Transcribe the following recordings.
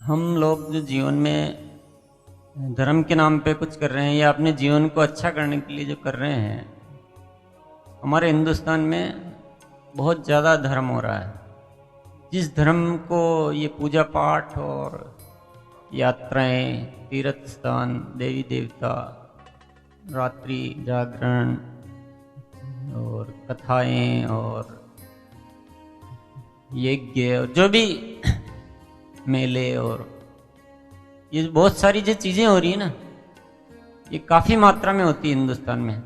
हम लोग जो जीवन में धर्म के नाम पे कुछ कर रहे हैं या अपने जीवन को अच्छा करने के लिए जो कर रहे हैं, हमारे हिंदुस्तान में बहुत ज़्यादा धर्म हो रहा है। जिस धर्म को ये पूजा पाठ और यात्राएं, तीर्थ स्थान, देवी देवता, रात्रि जागरण और कथाएं और यज्ञ और जो भी मेले और ये बहुत सारी जो चीज़ें हो रही है ना, ये काफ़ी मात्रा में होती है हिंदुस्तान में।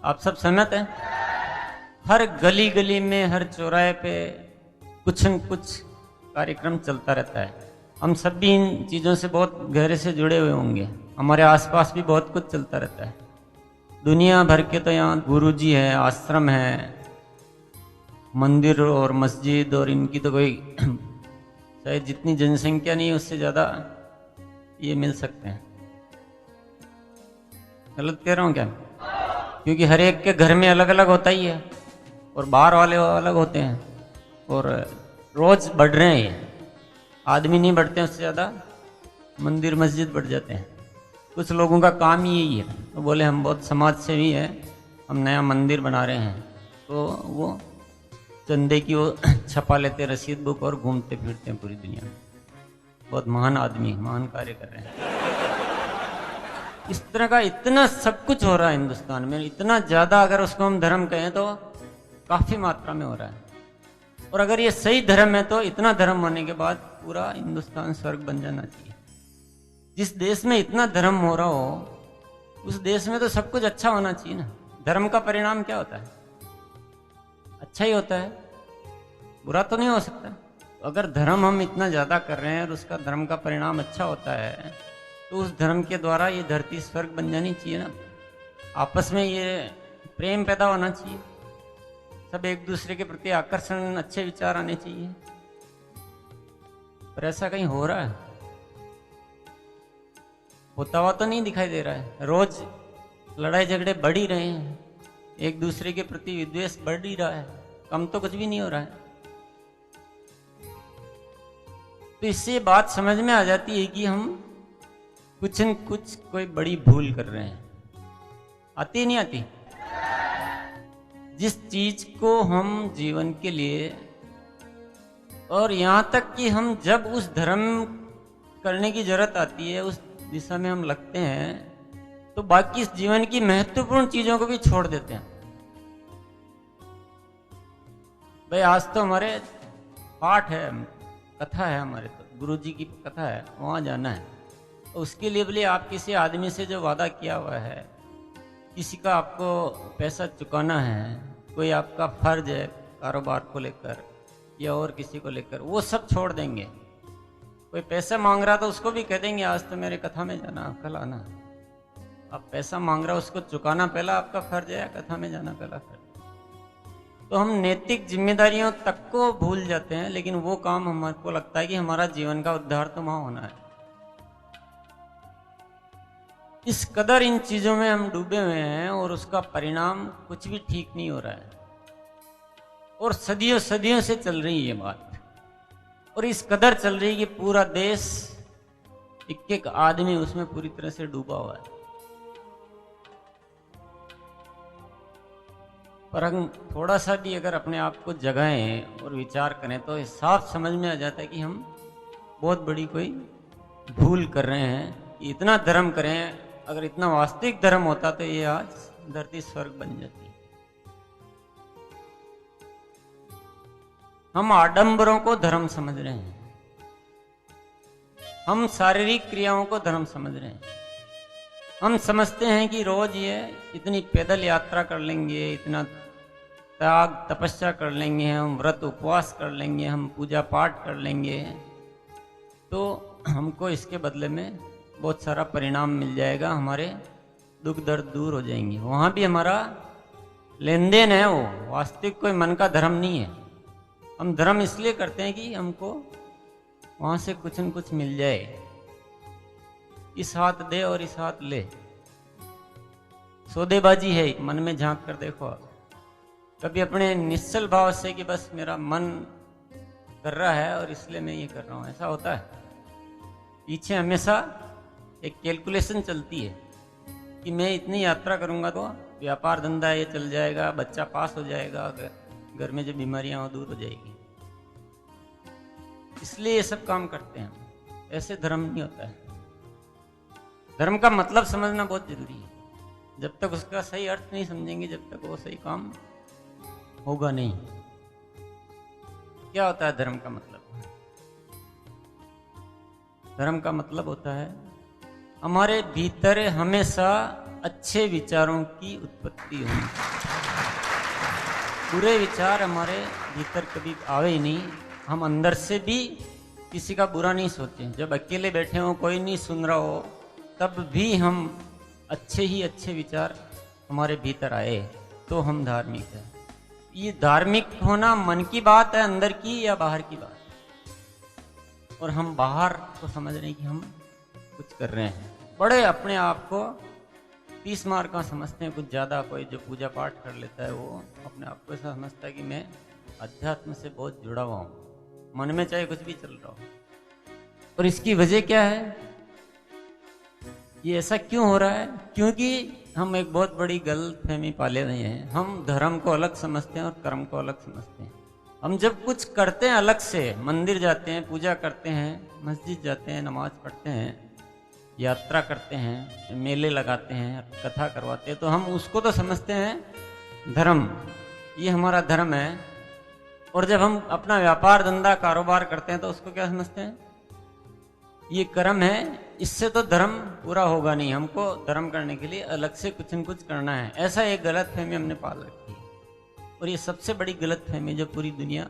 आप सब सहमत हैं? हर गली गली में, हर चौराहे पे कुछ न कुछ कार्यक्रम चलता रहता है। हम सब भी इन चीज़ों से बहुत गहरे से जुड़े हुए होंगे। हमारे आसपास भी बहुत कुछ चलता रहता है। दुनिया भर के तो यहाँ गुरुजी है, आश्रम है, मंदिर और मस्जिद और इनकी तो कोई शायद जितनी जनसंख्या नहीं है उससे ज़्यादा ये मिल सकते हैं। गलत कह रहा हूँ क्या? क्योंकि हर एक के घर में अलग अलग होता ही है और बाहर वाले अलग होते हैं और रोज़ बढ़ रहे हैं। ये आदमी नहीं बढ़ते हैं, उससे ज़्यादा मंदिर मस्जिद बढ़ जाते हैं। कुछ लोगों का काम ही यही है, तो बोले हम बहुत समाज सेवी हैं, हम नया मंदिर बना रहे हैं, तो वो चंदे की वो छपा लेते रसीद बुक और घूमते फिरते हैं पूरी दुनिया में। बहुत महान आदमी, महान कार्य कर रहे हैं। इस तरह का इतना सब कुछ हो रहा है हिंदुस्तान में, इतना ज़्यादा अगर उसको हम धर्म कहें तो काफ़ी मात्रा में हो रहा है। और अगर ये सही धर्म है तो इतना धर्म होने के बाद पूरा हिंदुस्तान स्वर्ग बन जाना चाहिए। जिस देश में इतना धर्म हो रहा हो उस देश में तो सब कुछ अच्छा होना चाहिए ना। धर्म का परिणाम क्या होता है? अच्छा ही होता है, बुरा तो नहीं हो सकता। तो अगर धर्म हम इतना ज़्यादा कर रहे हैं और उसका धर्म का परिणाम अच्छा होता है तो उस धर्म के द्वारा ये धरती स्वर्ग बन जानी चाहिए ना। आपस में ये प्रेम पैदा होना चाहिए, सब एक दूसरे के प्रति आकर्षण, अच्छे विचार आने चाहिए। पर ऐसा कहीं हो रहा है? होता हुआ तो नहीं दिखाई दे रहा है। रोज लड़ाई झगड़े बढ़ ही रहे हैं, एक दूसरे के प्रति विद्वेष बढ़ ही रहा है, कम तो कुछ भी नहीं हो रहा है। तो इससे बात समझ में आ जाती है कि हम कुछ न कुछ कोई बड़ी भूल कर रहे हैं। आती नहीं आती? जिस चीज को हम जीवन के लिए, और यहां तक कि हम जब उस धर्म करने की जरूरत आती है, उस दिशा में हम लगते हैं, तो बाकी इस जीवन की महत्वपूर्ण चीजों को भी छोड़ देते हैं। भाई आज तो हमारे पाठ है, कथा है, हमारे तो गुरुजी की कथा है, वहां जाना है। तो उसके लिए बोले आप किसी आदमी से जो वादा किया हुआ है, किसी का आपको पैसा चुकाना है, कोई आपका फर्ज है कारोबार को लेकर या और किसी को लेकर, वो सब छोड़ देंगे। कोई पैसा मांग रहा तो उसको भी कह देंगे आज तो मेरे कथा में जाना, कल आना। अब पैसा मांग रहा उसको चुकाना पहला आपका फर्ज है, कथा में जाना पहला फर्ज। तो हम नैतिक जिम्मेदारियों तक को भूल जाते हैं, लेकिन वो काम हमको लगता है कि हमारा जीवन का उद्धार तो वहां होना है। इस कदर इन चीजों में हम डूबे हुए हैं और उसका परिणाम कुछ भी ठीक नहीं हो रहा है। और सदियों सदियों से चल रही है ये बात, और इस कदर चल रही है कि पूरा देश, एक एक आदमी उसमें पूरी तरह से डूबा हुआ है। पर हम थोड़ा सा भी अगर अपने आप को जगाएं और विचार करें तो साफ समझ में आ जाता है कि हम बहुत बड़ी कोई भूल कर रहे हैं। इतना धर्म करें, अगर इतना वास्तविक धर्म होता तो ये आज धरती स्वर्ग बन जाती। हम आडंबरों को धर्म समझ रहे हैं, हम शारीरिक क्रियाओं को धर्म समझ रहे हैं। हम समझते हैं कि रोज ये इतनी पैदल यात्रा कर लेंगे, इतना त्याग तपस्या कर लेंगे, हम व्रत उपवास कर लेंगे, हम पूजा पाठ कर लेंगे, तो हमको इसके बदले में बहुत सारा परिणाम मिल जाएगा, हमारे दुख दर्द दूर हो जाएंगे। वहाँ भी हमारा लेन देन है, वो वास्तविक कोई मन का धर्म नहीं है। हम धर्म इसलिए करते हैं कि हमको वहाँ से कुछ न कुछ मिल जाए, इस हाथ दे और इस हाथ ले। सौदेबाजी है, मन में झांक कर देखो आप कभी अपने निश्चल भाव से कि बस मेरा मन कर रहा है और इसलिए मैं ये कर रहा हूँ, ऐसा होता है? पीछे हमेशा एक कैलकुलेशन चलती है कि मैं इतनी यात्रा करूंगा तो व्यापार धंधा ये चल जाएगा, बच्चा पास हो जाएगा, घर में जो बीमारियां हो दूर हो जाएगी, इसलिए ये सब काम करते हैं। ऐसे धर्म नहीं होता है। धर्म का मतलब समझना बहुत जरूरी है। जब तक उसका सही अर्थ नहीं समझेंगे, जब तक वो सही काम होगा नहीं। क्या होता है धर्म का मतलब? धर्म का मतलब होता है हमारे भीतर हमेशा अच्छे विचारों की उत्पत्ति होनी। बुरे विचार हमारे भीतर कभी आवे ही नहीं। हम अंदर से भी किसी का बुरा नहीं सोचते। जब अकेले बैठे हो, कोई नहीं सुन रहा हो, तब भी हम अच्छे ही अच्छे विचार हमारे भीतर आए तो हम धार्मिक है। ये धार्मिक होना मन की बात है, अंदर की या बाहर की बात? और हम बाहर को समझ रहे हैं कि हम कुछ कर रहे हैं, बड़े अपने आप को 30 मार्क का समझते हैं, कुछ ज़्यादा। कोई जो पूजा पाठ कर लेता है वो अपने आप को ऐसा समझता है कि मैं अध्यात्म से बहुत जुड़ा हुआ हूँ, मन में चाहे कुछ भी चल रहा हो। और इसकी वजह क्या है? ये ऐसा क्यों हो रहा है? क्योंकि हम एक बहुत बड़ी गलतफहमी पाले हुए हैं। हम धर्म को अलग समझते हैं और कर्म को अलग समझते हैं। हम जब कुछ करते हैं अलग से, मंदिर जाते हैं, पूजा करते हैं, मस्जिद जाते हैं, नमाज पढ़ते हैं, यात्रा करते हैं, मेले लगाते हैं, कथा करवाते हैं, तो हम उसको तो समझते हैं धर्म, ये हमारा धर्म है। और जब हम अपना व्यापार धंधा कारोबार करते हैं तो उसको क्या समझते हैं? ये कर्म है, इससे तो धर्म पूरा होगा नहीं, हमको धर्म करने के लिए अलग से कुछ न कुछ करना है। ऐसा एक गलत फहमी हमने पाल रखी है। और ये सबसे बड़ी गलत फहमी जो पूरी दुनिया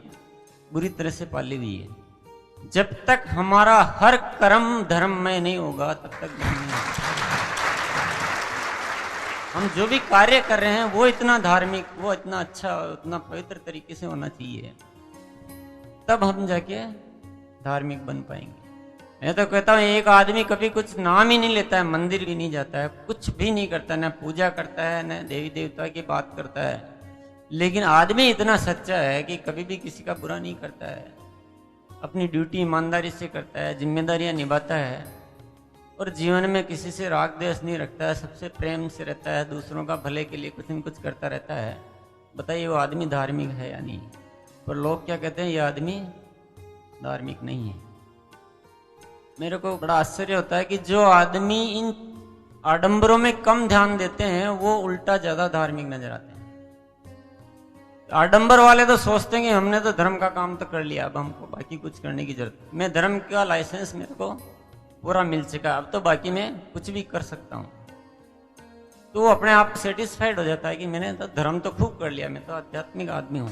बुरी तरह से पाली हुई है। जब तक हमारा हर कर्म धर्म में नहीं होगा तब तक नहीं होगा। हम जो भी कार्य कर रहे हैं वो इतना धार्मिक, वो इतना अच्छा, उतना पवित्र तरीके से होना चाहिए, तब हम जाके धार्मिक बन पाएंगे। मैं तो कहता हूँ एक आदमी कभी कुछ नाम ही नहीं लेता है, मंदिर भी नहीं जाता है, कुछ भी नहीं करता, न पूजा करता है, न देवी देवता की बात करता है, लेकिन आदमी इतना सच्चा है कि कभी भी किसी का बुरा नहीं करता है, अपनी ड्यूटी ईमानदारी से करता है, जिम्मेदारियां निभाता है, और जीवन में किसी से राग द्वेष नहीं रखता है, सबसे प्रेम से रहता है, दूसरों का भले के लिए कुछ न कुछ करता रहता है। बताइए वो आदमी धार्मिक है या नहीं? पर लोग क्या कहते हैं? ये आदमी धार्मिक नहीं है। मेरे को बड़ा आश्चर्य होता है कि जो आदमी इन आडंबरों में कम ध्यान देते हैं वो उल्टा ज्यादा धार्मिक नजर आते हैं। आडंबर वाले तो सोचते हैं कि हमने तो धर्म का काम तो कर लिया, अब हमको बाकी कुछ करने की जरूरत, मैं धर्म का लाइसेंस मेरे को पूरा मिल चुका, अब तो बाकी मैं कुछ भी कर सकता हूँ। तो वो अपने आप सेटिस्फाइड हो जाता है कि मैंने तो धर्म तो खूब कर लिया, मैं तो आध्यात्मिक आदमी हूँ।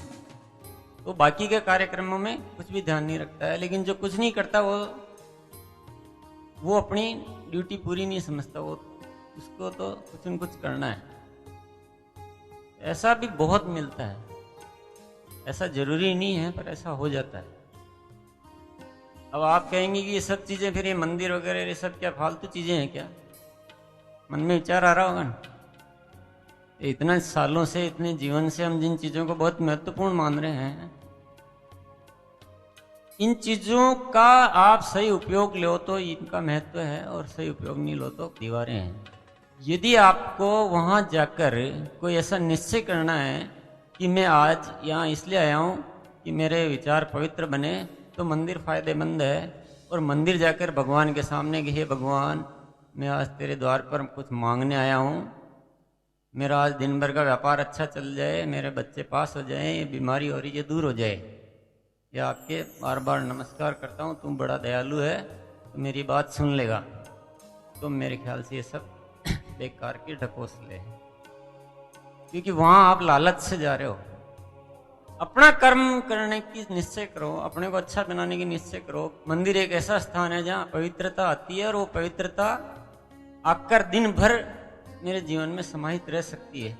तो बाकी के कार्यक्रमों में कुछ भी ध्यान नहीं रखता है। लेकिन जो कुछ नहीं करता वो अपनी ड्यूटी पूरी नहीं समझता, वो उसको तो कुछ न कुछ करना है। ऐसा भी बहुत मिलता है, ऐसा जरूरी नहीं है पर ऐसा हो जाता है। अब आप कहेंगे कि ये सब चीजें, फिर ये मंदिर वगैरह ये सब क्या फालतू चीजें हैं क्या? मन में विचार आ रहा होगा ना, इतना सालों से, इतने जीवन से हम जिन चीजों को बहुत महत्वपूर्ण मान रहे हैं, इन चीजों का आप सही उपयोग लो तो इनका महत्व है, और सही उपयोग नहीं लो तो दीवारें हैं। यदि आपको वहां जाकर कोई ऐसा निश्चय करना है कि मैं आज यहाँ इसलिए आया हूँ कि मेरे विचार पवित्र बने, तो मंदिर फायदेमंद है। और मंदिर जाकर भगवान के सामने कि हे भगवान, मैं आज तेरे द्वार पर कुछ मांगने आया हूँ, मेरा आज दिन भर का व्यापार अच्छा चल जाए, मेरे बच्चे पास हो जाएं, ये बीमारी हो रही है दूर हो जाए, या आपके बार बार नमस्कार करता हूँ, तुम बड़ा दयालु है, तो मेरी बात सुन लेगा। तो मेरे ख्याल से ये सब बेकार की ढकोसले है, क्योंकि वहां आप लालच से जा रहे हो। अपना कर्म करने की निश्चय करो, अपने को अच्छा बनाने की निश्चय करो। मंदिर एक ऐसा स्थान है जहाँ पवित्रता आती है, और वो पवित्रता आकर दिन भर मेरे जीवन में समाहित रह सकती है।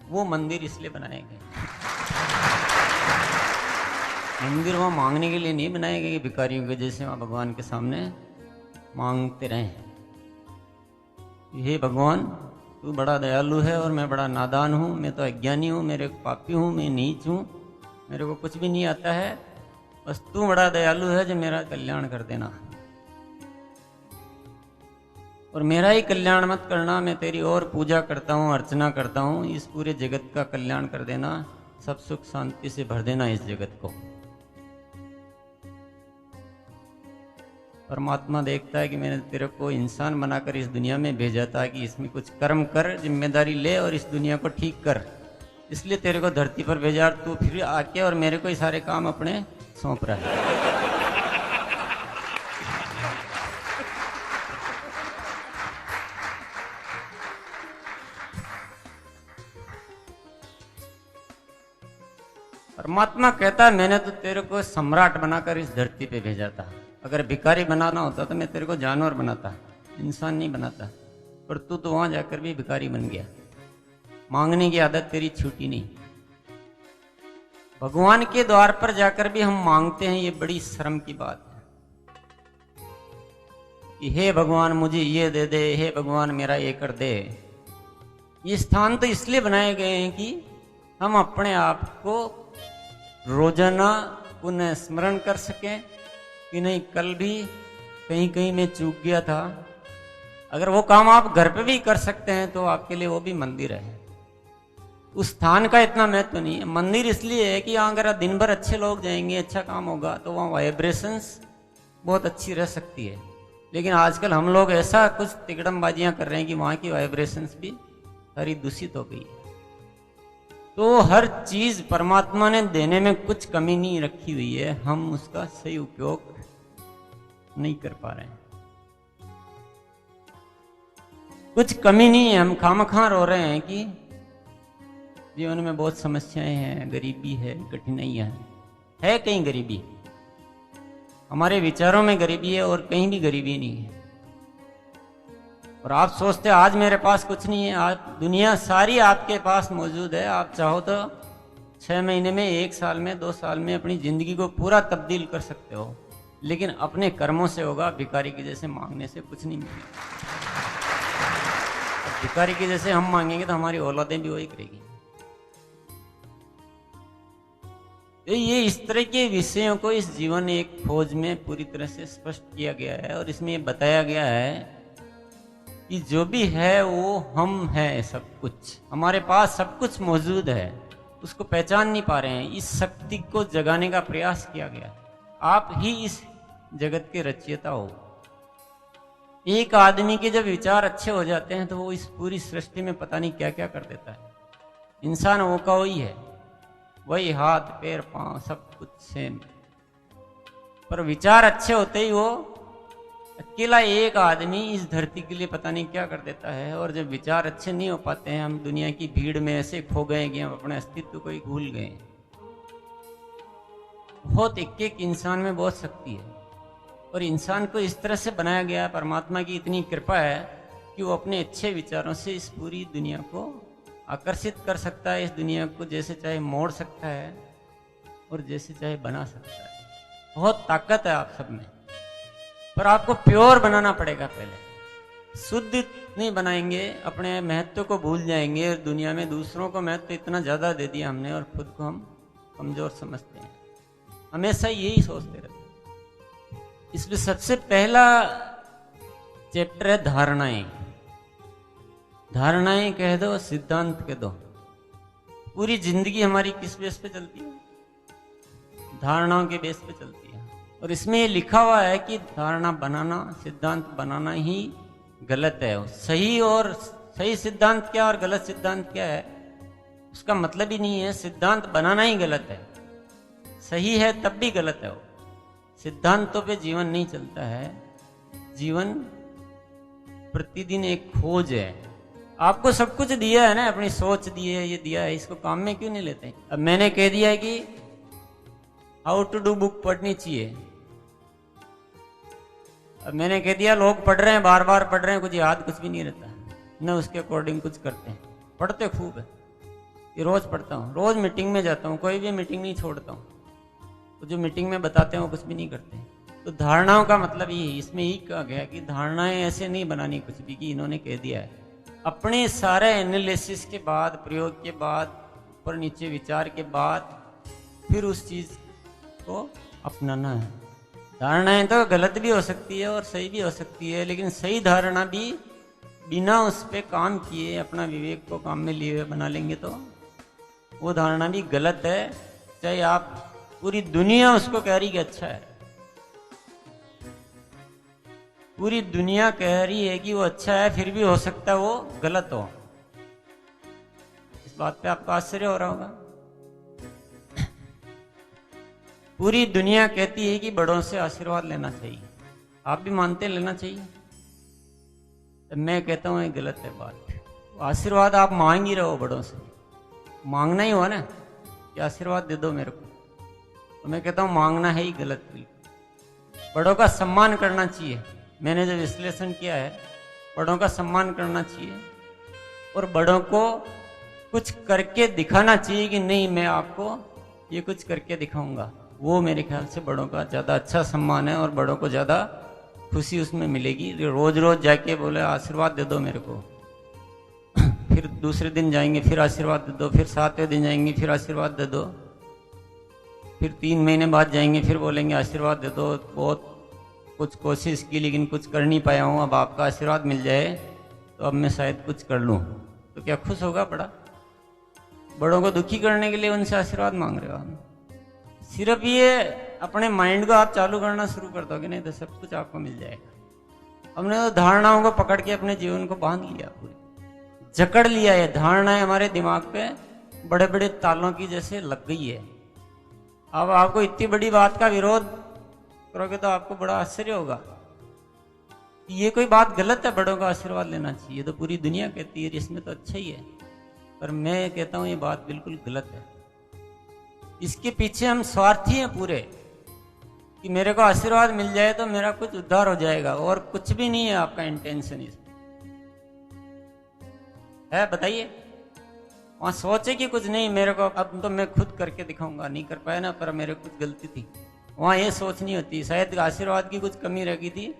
वो मंदिर इसलिए बनाए गए। मंदिर वहाँ मांगने के लिए नहीं बनाए गए भिखारियों के जैसे वहाँ भगवान के सामने मांगते रहे। हे भगवान, तू बड़ा दयालु है और मैं बड़ा नादान हूँ, मैं तो अज्ञानी हूँ, मेरे पापी हूँ, मैं नीच हूँ, मेरे को कुछ भी नहीं आता है, बस तू बड़ा दयालु है जो मेरा कल्याण कर देना। और मेरा ही कल्याण मत करना, मैं तेरी और पूजा करता हूँ, अर्चना करता हूँ, इस पूरे जगत का कल्याण कर देना, सब सुख शांति से भर देना इस जगत को। परमात्मा देखता है कि मैंने तेरे को इंसान बनाकर इस दुनिया में भेजा था कि इसमें कुछ कर्म कर, जिम्मेदारी ले और इस दुनिया को ठीक कर, इसलिए तेरे को धरती पर भेजा। तू फिर आके और मेरे को ही सारे काम अपने सौंप रहा है। परमात्मा कहता है मैंने तो तेरे को सम्राट बनाकर इस धरती पे भेजा था। अगर भिखारी बनाना होता तो मैं तेरे को जानवर बनाता, इंसान नहीं बनाता। पर तू तो वहां जाकर भी भिखारी बन गया। मांगने की आदत तेरी छूटी नहीं। भगवान के द्वार पर जाकर भी हम मांगते हैं, ये बड़ी शर्म की बात है कि हे भगवान मुझे ये दे दे, हे भगवान मेरा ये कर दे। ये स्थान तो इसलिए बनाए गए हैं कि हम अपने आप को रोजाना पुनः स्मरण कर सकें कि नहीं कल भी कहीं कहीं मैं चूक गया था। अगर वो काम आप घर पे भी कर सकते हैं तो आपके लिए वो भी मंदिर है। उस स्थान का इतना महत्व नहीं है। मंदिर इसलिए है कि यहाँ अगर दिन भर अच्छे लोग जाएंगे, अच्छा काम होगा तो वहाँ वाइब्रेशंस बहुत अच्छी रह सकती है। लेकिन आजकल हम लोग ऐसा कुछ तिकड़मबाजियाँ कर रहे हैं कि वहाँ की वाइब्रेशंस भी सारी दूषित हो गई है। तो हर चीज परमात्मा ने देने में कुछ कमी नहीं रखी हुई है, हम उसका सही उपयोग नहीं कर पा रहे हैं। कुछ कमी नहीं है, हम खामखा रो रहे हैं कि जीवन में बहुत समस्याएं हैं, गरीबी है, कठिनाइयां हैं। है कहीं गरीबी? हमारे विचारों में गरीबी है और कहीं भी गरीबी नहीं है। और आप सोचते आज मेरे पास कुछ नहीं है, आज दुनिया सारी आपके पास मौजूद है। आप चाहो तो 6 महीने में, 1 साल में, 2 साल में अपनी जिंदगी को पूरा तब्दील कर सकते हो, लेकिन अपने कर्मों से होगा। भिखारी के जैसे मांगने से कुछ नहीं मिलेगा। भिखारी के जैसे हम मांगेंगे तो हमारी औलादें भी वही करेगी। तो ये इस तरह के विषयों को इस जीवन एक खोज में पूरी तरह से स्पष्ट किया गया है और इसमें ये बताया गया है कि जो भी है वो हम है। सब कुछ हमारे पास, सब कुछ मौजूद है, उसको पहचान नहीं पा रहे हैं। इस शक्ति को जगाने का प्रयास किया गया है। आप ही इस जगत के रचयिता हो। एक आदमी के जब विचार अच्छे हो जाते हैं तो वो इस पूरी सृष्टि में पता नहीं क्या क्या कर देता है। इंसान वो का वही है, वही हाथ पैर पांव सब कुछ सेम, पर विचार अच्छे होते ही वो अकेला एक आदमी इस धरती के लिए पता नहीं क्या कर देता है। और जब विचार अच्छे नहीं हो पाते हैं, हम दुनिया की भीड़ में ऐसे खो गए कि हम अपने अस्तित्व को ही भूल गए। बहुत एक एक इंसान में बहुत शक्ति है और इंसान को इस तरह से बनाया गया। परमात्मा की इतनी कृपा है कि वो अपने अच्छे विचारों से इस पूरी दुनिया को आकर्षित कर सकता है। इस दुनिया को जैसे चाहे मोड़ सकता है और जैसे चाहे बना सकता है। बहुत ताकत है आप सब में, पर आपको प्योर बनाना पड़ेगा। पहले शुद्ध नहीं बनाएंगे, अपने महत्व को भूल जाएंगे। और दुनिया में दूसरों को महत्व इतना ज्यादा दे दिया हमने और खुद को हम कमजोर समझते हैं। हमेशा यही सोचते रहते हैं। इसलिए सबसे पहला चैप्टर है धारणाएं। धारणाएं कह दो, सिद्धांत कह दो। पूरी जिंदगी हमारी किस बेस पे चलती है? धारणाओं के बेस पे चलती है। और इसमें ये लिखा हुआ है कि धारणा बनाना, सिद्धांत बनाना ही गलत है। सही और सही सिद्धांत क्या और गलत सिद्धांत क्या है उसका मतलब ही नहीं है। सिद्धांत बनाना ही गलत है, सही है तब भी गलत है। वो सिद्धांतों पे जीवन नहीं चलता है। जीवन प्रतिदिन एक खोज है। आपको सब कुछ दिया है ना, अपनी सोच दी है, ये दिया है, इसको काम में क्यों नहीं लेते? अब मैंने कह दिया है कि हाउ टू डू बुक पढ़नी चाहिए। अब मैंने कह दिया लोग पढ़ रहे हैं, बार बार पढ़ रहे हैं, कुछ याद कुछ भी नहीं रहता, न उसके अकॉर्डिंग कुछ करते हैं। पढ़ते खूब है, ये रोज पढ़ता हूँ, रोज मीटिंग में जाता हूँ, कोई भी मीटिंग नहीं छोड़ता हूँ। तो जो मीटिंग में बताते हैं वो कुछ भी नहीं करते हैं। तो धारणाओं का मतलब ये है, इसमें ही कहा गया कि धारणाएं ऐसे नहीं बनानी कुछ भी, कि इन्होंने कह दिया है। अपने सारे एनालिसिस के बाद, प्रयोग के बाद, ऊपर नीचे विचार के बाद फिर उस चीज को अपनाना है। धारणाएं तो गलत भी हो सकती है और सही भी हो सकती है, लेकिन सही धारणा भी बिना उस पर काम किए अपना विवेक को काम में लिए हुए बना लेंगे तो वो धारणा भी गलत है, चाहे आप पूरी दुनिया उसको कह रही कि अच्छा है। पूरी दुनिया कह रही है कि वो अच्छा है, फिर भी हो सकता है वो गलत हो। इस बात पे आपको आश्चर्य हो रहा होगा। पूरी दुनिया कहती है कि बड़ों से आशीर्वाद लेना चाहिए, आप भी मानते हैं लेना चाहिए, तो मैं कहता हूं ये गलत है बात। आशीर्वाद आप मांग ही रहो, बड़ों से मांगना ही हुआ ना कि आशीर्वाद दे दो मेरे को, तो मैं कहता हूं मांगना है ही गलत। बिल्कुल बड़ों का सम्मान करना चाहिए। मैंने जो विश्लेषण किया है, बड़ों का सम्मान करना चाहिए और बड़ों को कुछ करके दिखाना चाहिए कि नहीं मैं आपको ये कुछ करके दिखाऊंगा। वो मेरे ख्याल से बड़ों का ज़्यादा अच्छा सम्मान है और बड़ों को ज़्यादा खुशी उसमें मिलेगी। रोज रोज जाके बोले आशीर्वाद दे दो मेरे को, फिर दूसरे दिन जाएंगे फिर आशीर्वाद दे दो, फिर 7वें दिन जाएंगे फिर आशीर्वाद दे दो, फिर 3 महीने बाद जाएंगे फिर बोलेंगे आशीर्वाद दे दो, बहुत कुछ कोशिश की लेकिन कुछ कर नहीं पाया हूँ, अब आपका आशीर्वाद मिल जाए तो अब मैं शायद कुछ कर लूँ। तो क्या खुश होगा बड़ा? बड़ों को दुखी करने के लिए उनसे आशीर्वाद मांग रहे हो आप। सिर्फ ये अपने माइंड को आप चालू करना शुरू कर दोगे नहीं तो सब कुछ आपको मिल जाएगा। हमने तो धारणाओं को पकड़ के अपने जीवन को बांध लिया, पूरी जकड़ लिया है। धारणाएं हमारे दिमाग पे बड़े बड़े तालों की जैसे लग गई है। अब आपको इतनी बड़ी बात का विरोध करोगे तो आपको बड़ा आश्चर्य होगा कि ये कोई बात गलत है, बड़ों का आशीर्वाद लेना चाहिए, तो पूरी दुनिया कहती है इसमें तो अच्छा ही है। पर मैं कहता हूं ये बात बिल्कुल गलत है। इसके पीछे हम स्वार्थी हैं पूरे कि मेरे को आशीर्वाद मिल जाए तो मेरा कुछ उद्धार हो जाएगा, और कुछ भी नहीं है आपका इंटेंशन इसमें है। बताइए, वहां सोचे कि कुछ नहीं मेरे को अब तो मैं खुद करके दिखाऊंगा, नहीं कर पाया ना पर मेरे कुछ गलती थी, वहां ये सोच नहीं होती शायद आशीर्वाद की कुछ कमी रह गई थी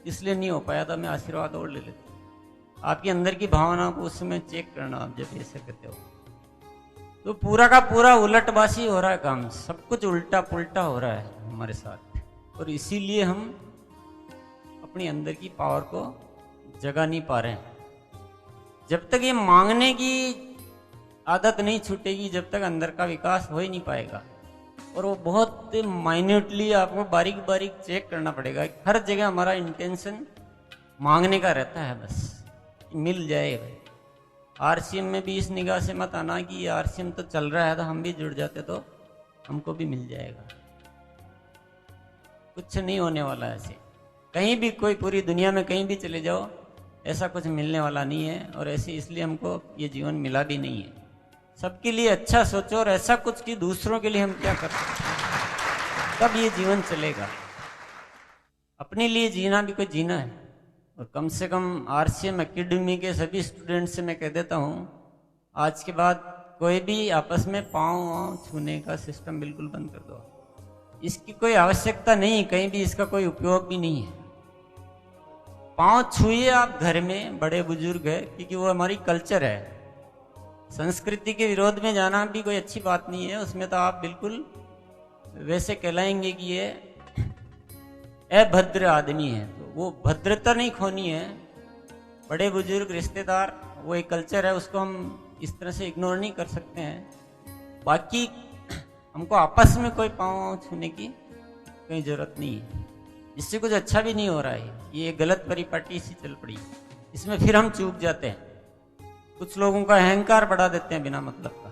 इसलिए नहीं हो पाया था, मैं आशीर्वाद और ले लेता। आपके अंदर की भावना को उस समय चेक करना, आप जब ऐसे कहते हो तो पूरा का पूरा उलटबासी हो रहा है काम, सब कुछ उल्टा पुल्टा हो रहा है हमारे साथ, और इसीलिए हम अपनी अंदर की पावर को जगा नहीं पा रहे हैं। जब तक ये मांगने की आदत नहीं छूटेगी, जब तक अंदर का विकास हो ही नहीं पाएगा। और वो बहुत माइन्यूटली आपको बारीक बारीक चेक करना पड़ेगा। हर जगह हमारा इंटेंशन मांगने का रहता है, बस मिल जाए भाई। आरसीएम में भी इस निगाह से मत आना कि ये आरसीएम तो चल रहा है तो हम भी जुड़ जाते तो हमको भी मिल जाएगा। कुछ नहीं होने वाला है ऐसे, कहीं भी कोई पूरी दुनिया में कहीं भी चले जाओ ऐसा कुछ मिलने वाला नहीं है, और ऐसे इसलिए हमको ये जीवन मिला भी नहीं है। सबके लिए अच्छा सोचो और ऐसा कुछ कि दूसरों के लिए हम क्या कर सकते हैं, तब ये जीवन चलेगा। अपने लिए जीना भी कोई जीना है। और कम से कम आरसीएम एकेडमी के सभी स्टूडेंट्स से मैं कह देता हूँ, आज के बाद कोई भी आपस में पाँव छूने का सिस्टम बिल्कुल बंद कर दो। इसकी कोई आवश्यकता नहीं, कहीं भी इसका कोई उपयोग भी नहीं है। पाँव छुइए आप घर में, बड़े बुजुर्ग है, क्योंकि वो हमारी कल्चर है। संस्कृति के विरोध में जाना भी कोई अच्छी बात नहीं है, उसमें तो आप बिल्कुल वैसे कहलाएंगे कि ये अभद्र आदमी है। तो वो भद्रता नहीं खोनी है। बड़े बुजुर्ग रिश्तेदार वो एक कल्चर है, उसको हम इस तरह से इग्नोर नहीं कर सकते हैं। बाकी हमको आपस में कोई पाँव छूने की कोई जरूरत नहीं है, इससे कुछ अच्छा भी नहीं हो रहा है। ये गलत परिपाटी सी चल पड़ी, इसमें फिर हम चूक जाते हैं। कुछ लोगों का अहंकार बढ़ा देते हैं बिना मतलब का।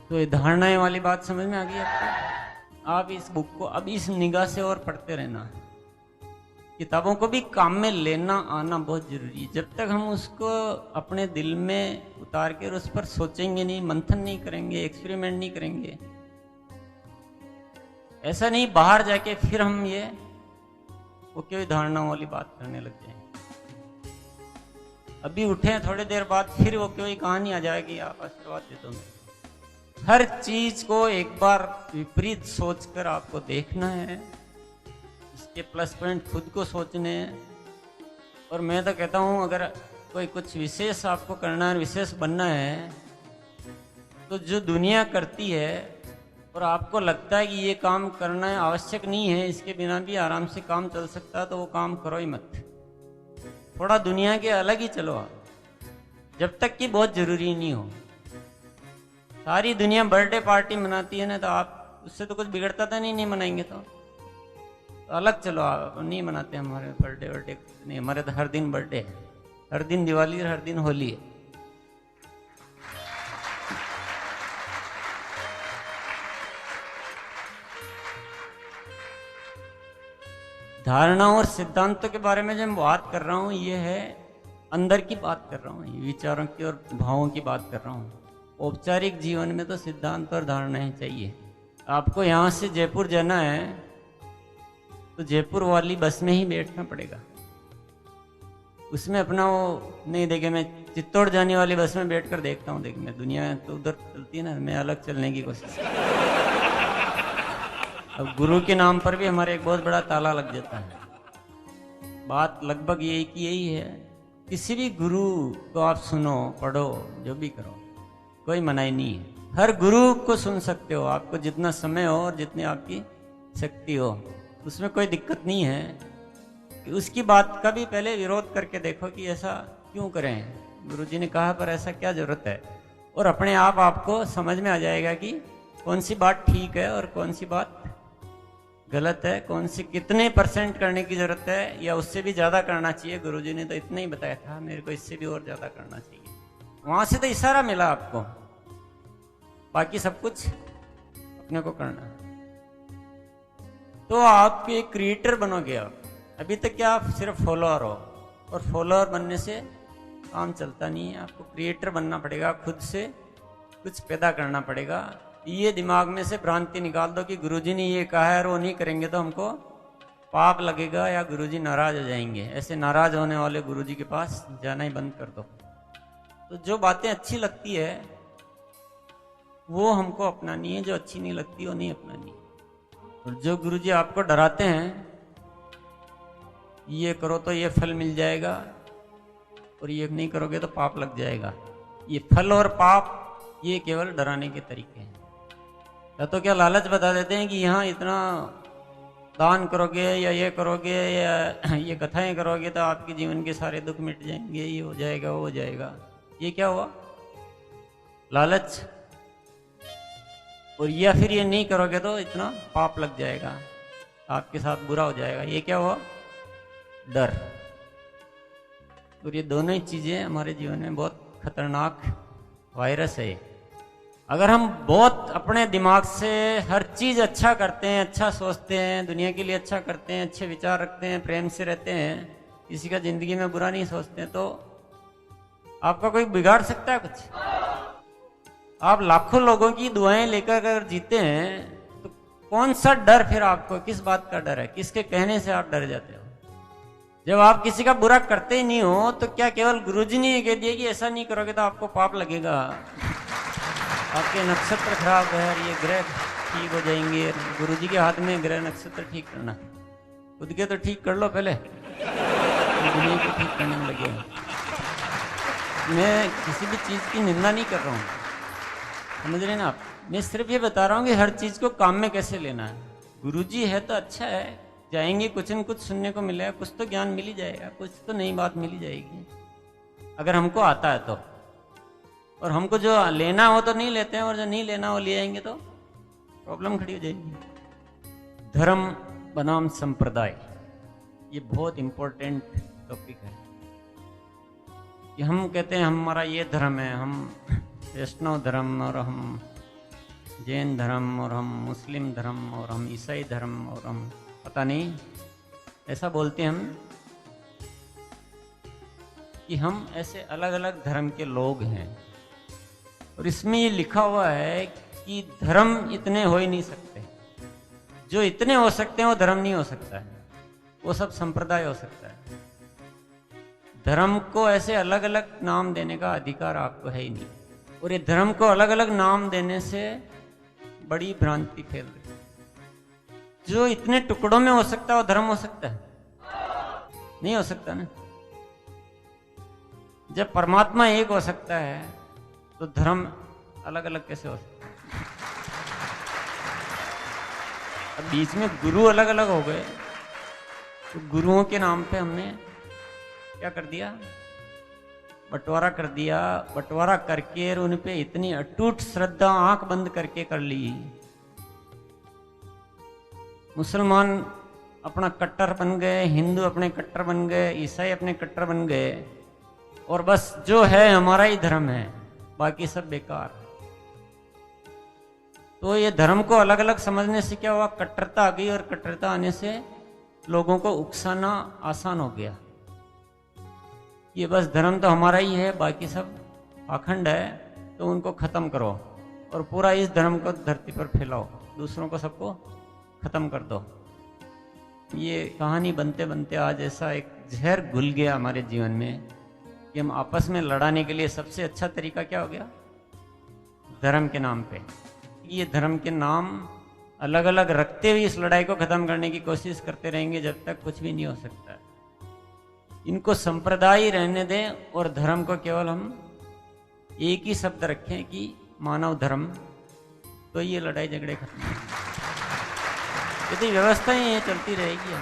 तो ये धारणाएं वाली बात समझ में आ गई आपको? आप इस बुक को अब इस निगाह से और पढ़ते रहना। किताबों को भी काम में लेना आना बहुत जरूरी है। जब तक हम उसको अपने दिल में उतार कर उस पर सोचेंगे नहीं, मंथन नहीं करेंगे, एक्सपेरिमेंट नहीं करेंगे, ऐसा नहीं बाहर जाके फिर हम ये वो कोई धारणाओं वाली बात करने लग जाएंगे। अभी उठे थोड़ी देर बाद फिर वो कोई कहानी आ जाएगी, आप आशीर्वाद दे दो। हर चीज को एक बार विपरीत सोचकर आपको देखना है, इसके प्लस पॉइंट खुद को सोचने हैं। और मैं तो कहता हूँ अगर कोई कुछ विशेष आपको करना है, विशेष बनना है, तो जो दुनिया करती है और आपको लगता है कि ये काम करना आवश्यक नहीं है, इसके बिना भी आराम से काम चल सकता है, तो वो काम करो ही मत। थोड़ा दुनिया के अलग ही चलो आप, जब तक कि बहुत जरूरी नहीं हो। सारी दुनिया बर्थडे पार्टी मनाती है ना, तो आप उससे तो कुछ बिगड़ता था नहीं मनाएंगे तो अलग चलो। आप नहीं मनाते हमारे बर्थडे वर्डे नहीं, हमारे तो हर दिन बर्थडे है, हर दिन दिवाली है, हर दिन होली है। धारणाओं और सिद्धांतों के बारे में जब मैं बात कर रहा हूँ, ये है अंदर की बात कर रहा हूँ, विचारों की और भावों की बात कर रहा हूँ। औपचारिक जीवन में तो सिद्धांत और धारणाएं चाहिए। आपको यहाँ से जयपुर जाना है तो जयपुर वाली बस में ही बैठना पड़ेगा। उसमें अपना वो नहीं देखे, मैं चित्तौड़ जाने वाली बस में बैठकर देखता हूँ, देख मैं दुनिया तो उधर चलती है ना, मैं अलग चलने की कोशिश। अब गुरु के नाम पर भी हमारे एक बहुत बड़ा ताला लग जाता है। बात लगभग यही की यही है, किसी भी गुरु को आप सुनो, पढ़ो, जो भी करो, कोई मनाही नहीं है। हर गुरु को सुन सकते हो, आपको जितना समय हो और जितनी आपकी शक्ति हो, उसमें कोई दिक्कत नहीं है। कि उसकी बात का भी पहले विरोध करके देखो कि ऐसा क्यों करें, गुरुजी ने कहा पर ऐसा क्या जरूरत है, और अपने आप आपको समझ में आ जाएगा कि कौन सी बात ठीक है और कौन सी बात गलत है, कौन सी कितने % करने की जरूरत है, या उससे भी ज्यादा करना चाहिए। गुरुजी ने तो इतना ही बताया था, मेरे को इससे भी और ज्यादा करना चाहिए। वहां से तो इशारा मिला आपको, बाकी सब कुछ अपने को करना है। तो आप एक क्रिएटर बनोगे। आप अभी तक क्या आप सिर्फ फॉलोअर हो, और फॉलोअर बनने से काम चलता नहीं है, आपको क्रिएटर बनना पड़ेगा, खुद से कुछ पैदा करना पड़ेगा। ये दिमाग में से भ्रांति निकाल दो कि गुरुजी ने ये कहा है और वो नहीं करेंगे तो हमको पाप लगेगा या गुरुजी नाराज हो जाएंगे। ऐसे नाराज होने वाले गुरुजी के पास जाना ही बंद कर दो। तो जो बातें अच्छी लगती है वो हमको अपनानी है, जो अच्छी नहीं लगती वो नहीं अपनानी। और जो गुरुजी आपको डराते हैं, ये करो तो ये फल मिल जाएगा और ये नहीं करोगे तो पाप लग जाएगा, ये फल और पाप ये केवल डराने के तरीके हैं। या तो क्या लालच बता देते हैं कि यहाँ इतना दान करोगे या ये करोगे या ये कथाएं करोगे तो आपके जीवन के सारे दुख मिट जाएंगे, ये हो जाएगा वो हो जाएगा। ये क्या हुआ? लालच। और या फिर ये नहीं करोगे तो इतना पाप लग जाएगा, आपके साथ बुरा हो जाएगा। ये क्या हुआ? डर। और ये दोनों ही चीजें हमारे जीवन में बहुत खतरनाक वायरस है। अगर हम बहुत अपने दिमाग से हर चीज अच्छा करते हैं, अच्छा सोचते हैं, दुनिया के लिए अच्छा करते हैं, अच्छे विचार रखते हैं, प्रेम से रहते हैं, किसी का जिंदगी में बुरा नहीं सोचते हैं, तो आपका कोई बिगाड़ सकता है कुछ? आप लाखों लोगों की दुआएं लेकर अगर जीते हैं तो कौन सा डर फिर आपको, किस बात का डर है? किसके कहने से आप डर जाते हो? जब आप किसी का बुरा करते ही नहीं हो तो क्या केवल गुरुजी ने ये कह दिया कि ऐसा नहीं करोगे तो आपको पाप लगेगा, आपके नक्षत्र खराब है, ये ग्रह ठीक हो जाएंगे? गुरुजी के हाथ में ग्रह नक्षत्र ठीक करना, खुद के तो ठीक कर लो पहले, दुनिया को ठीक करने में लगे। मैं किसी भी चीज की निंदा नहीं कर रहा हूँ, समझ रहे ना आप? मैं सिर्फ ये बता रहा हूँ कि हर चीज को काम में कैसे लेना है। गुरुजी है तो अच्छा है, जाएंगे कुछ न कुछ सुनने को मिलेगा, कुछ तो ज्ञान मिल ही जाएगा, कुछ तो नई बात मिल ही जाएगी अगर हमको आता है तो। और हमको जो लेना हो तो नहीं लेते हैं, और जो नहीं लेना हो ले आएंगे तो प्रॉब्लम खड़ी हो जाएगी। धर्म बनाम संप्रदाय, ये बहुत इंपॉर्टेंट टॉपिक है। कि हम कहते हैं हमारा ये धर्म है, हम वैष्णव धर्म, और हम जैन धर्म, और हम मुस्लिम धर्म, और हम ईसाई धर्म, और हम पता नहीं ऐसा बोलते हैं हम कि हम ऐसे अलग अलग धर्म के लोग हैं। और इसमें ये लिखा हुआ है कि धर्म इतने हो ही नहीं सकते, जो इतने हो सकते हैं वो धर्म नहीं हो सकता है, वो सब संप्रदाय हो सकता है। धर्म को ऐसे अलग अलग नाम देने का अधिकार आपको है ही नहीं। और ये धर्म को अलग अलग नाम देने से बड़ी भ्रांति फैल रही है। जो इतने टुकड़ों में हो सकता है वो धर्म हो सकता है? नहीं हो सकता ना। जब परमात्मा एक हो सकता है तो धर्म अलग अलग कैसे हो सकता है? अब बीच में गुरु अलग अलग हो गए, तो गुरुओं के नाम पे हमने क्या कर दिया, बंटवारा कर दिया। बंटवारा करके और उन पे इतनी अटूट श्रद्धा आंख बंद करके कर ली। मुसलमान अपना कट्टर बन गए, हिंदू अपने कट्टर बन गए, ईसाई अपने कट्टर बन गए, और बस जो है हमारा ही धर्म है, बाकी सब बेकार। तो ये धर्म को अलग अलग समझने से क्या हुआ, कट्टरता आ गई, और कट्टरता आने से लोगों को उकसाना आसान हो गया। ये बस धर्म तो हमारा ही है, बाकी सब पाखंड है, तो उनको खत्म करो और पूरा इस धर्म को धरती पर फैलाओ, दूसरों को सबको खत्म कर दो। ये कहानी बनते बनते आज ऐसा एक जहर घुल गया हमारे जीवन में कि हम आपस में लड़ाने के लिए सबसे अच्छा तरीका क्या हो गया, धर्म के नाम पे। ये धर्म के नाम अलग अलग रखते हुए इस लड़ाई को खत्म करने की कोशिश करते रहेंगे जब तक कुछ भी नहीं हो सकता। इनको संप्रदाय रहने दें और धर्म को केवल हम एक ही शब्द रखें कि मानव धर्म, तो ये लड़ाई झगड़े खत्म होंगे। यदि व्यवस्थाएं ये चलती रहेगी।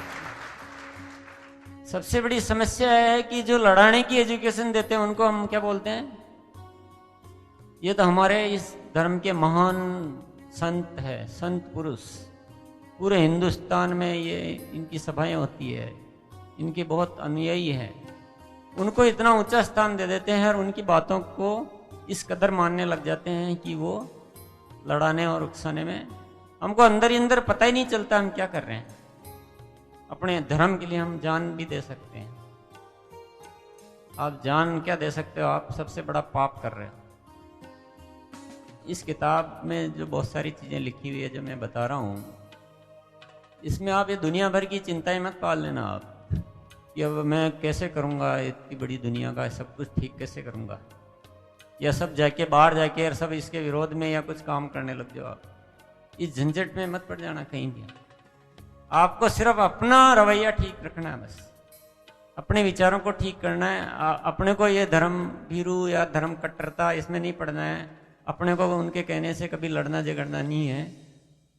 सबसे बड़ी समस्या है कि जो लड़ाने की एजुकेशन देते हैं उनको हम क्या बोलते हैं, ये तो हमारे इस धर्म के महान संत है, संत पुरुष। पूरे हिंदुस्तान में ये इनकी सभाएं होती है, इनके बहुत अनुयायी हैं। उनको इतना ऊंचा स्थान दे देते हैं और उनकी बातों को इस कदर मानने लग जाते हैं कि वो लड़ाने और उकसाने में, हमको अंदर ही अंदर पता ही नहीं चलता हम क्या कर रहे हैं। अपने धर्म के लिए हम जान भी दे सकते हैं। आप जान क्या दे सकते हो, आप सबसे बड़ा पाप कर रहे हो। इस किताब में जो बहुत सारी चीज़ें लिखी हुई है जो मैं बता रहा हूँ, इसमें आप ये दुनिया भर की चिंताएं मत पाल लेना आप कि अब मैं कैसे करूँगा, इतनी बड़ी दुनिया का सब कुछ ठीक कैसे करूँगा, या सब जाके बाहर जाके और सब इसके विरोध में या कुछ काम करने लग जाओ। आप इस झंझट में मत पड़ जाना कहीं भी। आपको सिर्फ अपना रवैया ठीक रखना है, बस अपने विचारों को ठीक करना है। अपने को ये धर्म भीरू या धर्म कट्टरता इसमें नहीं पड़ना है। अपने को उनके कहने से कभी लड़ना झगड़ना नहीं है।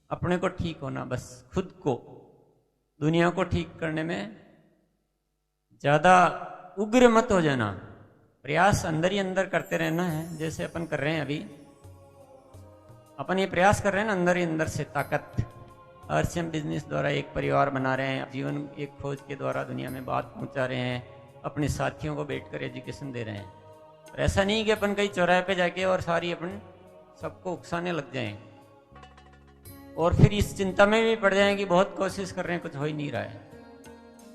अपने को ठीक होना, बस खुद को, दुनिया को ठीक करने में ज़्यादा उग्र मत हो जाना। प्रयास अंदर ही अंदर करते रहना है, जैसे अपन कर रहे हैं अभी। अपन ये प्रयास कर रहे हैं ना अंदर ही अंदर से ताकत। RCM बिजनेस द्वारा एक परिवार बना रहे हैं, जीवन एक खोज के द्वारा दुनिया में बात पहुंचा रहे हैं, अपने साथियों को बैठकर एजुकेशन दे रहे हैं। और ऐसा नहीं कि अपन कहीं चौराहे पे जाके और सारी अपन सबको उकसाने लग जाएं और फिर इस चिंता में भी पड़ जाएं कि बहुत कोशिश कर रहे हैं, कुछ हो ही नहीं रहा है।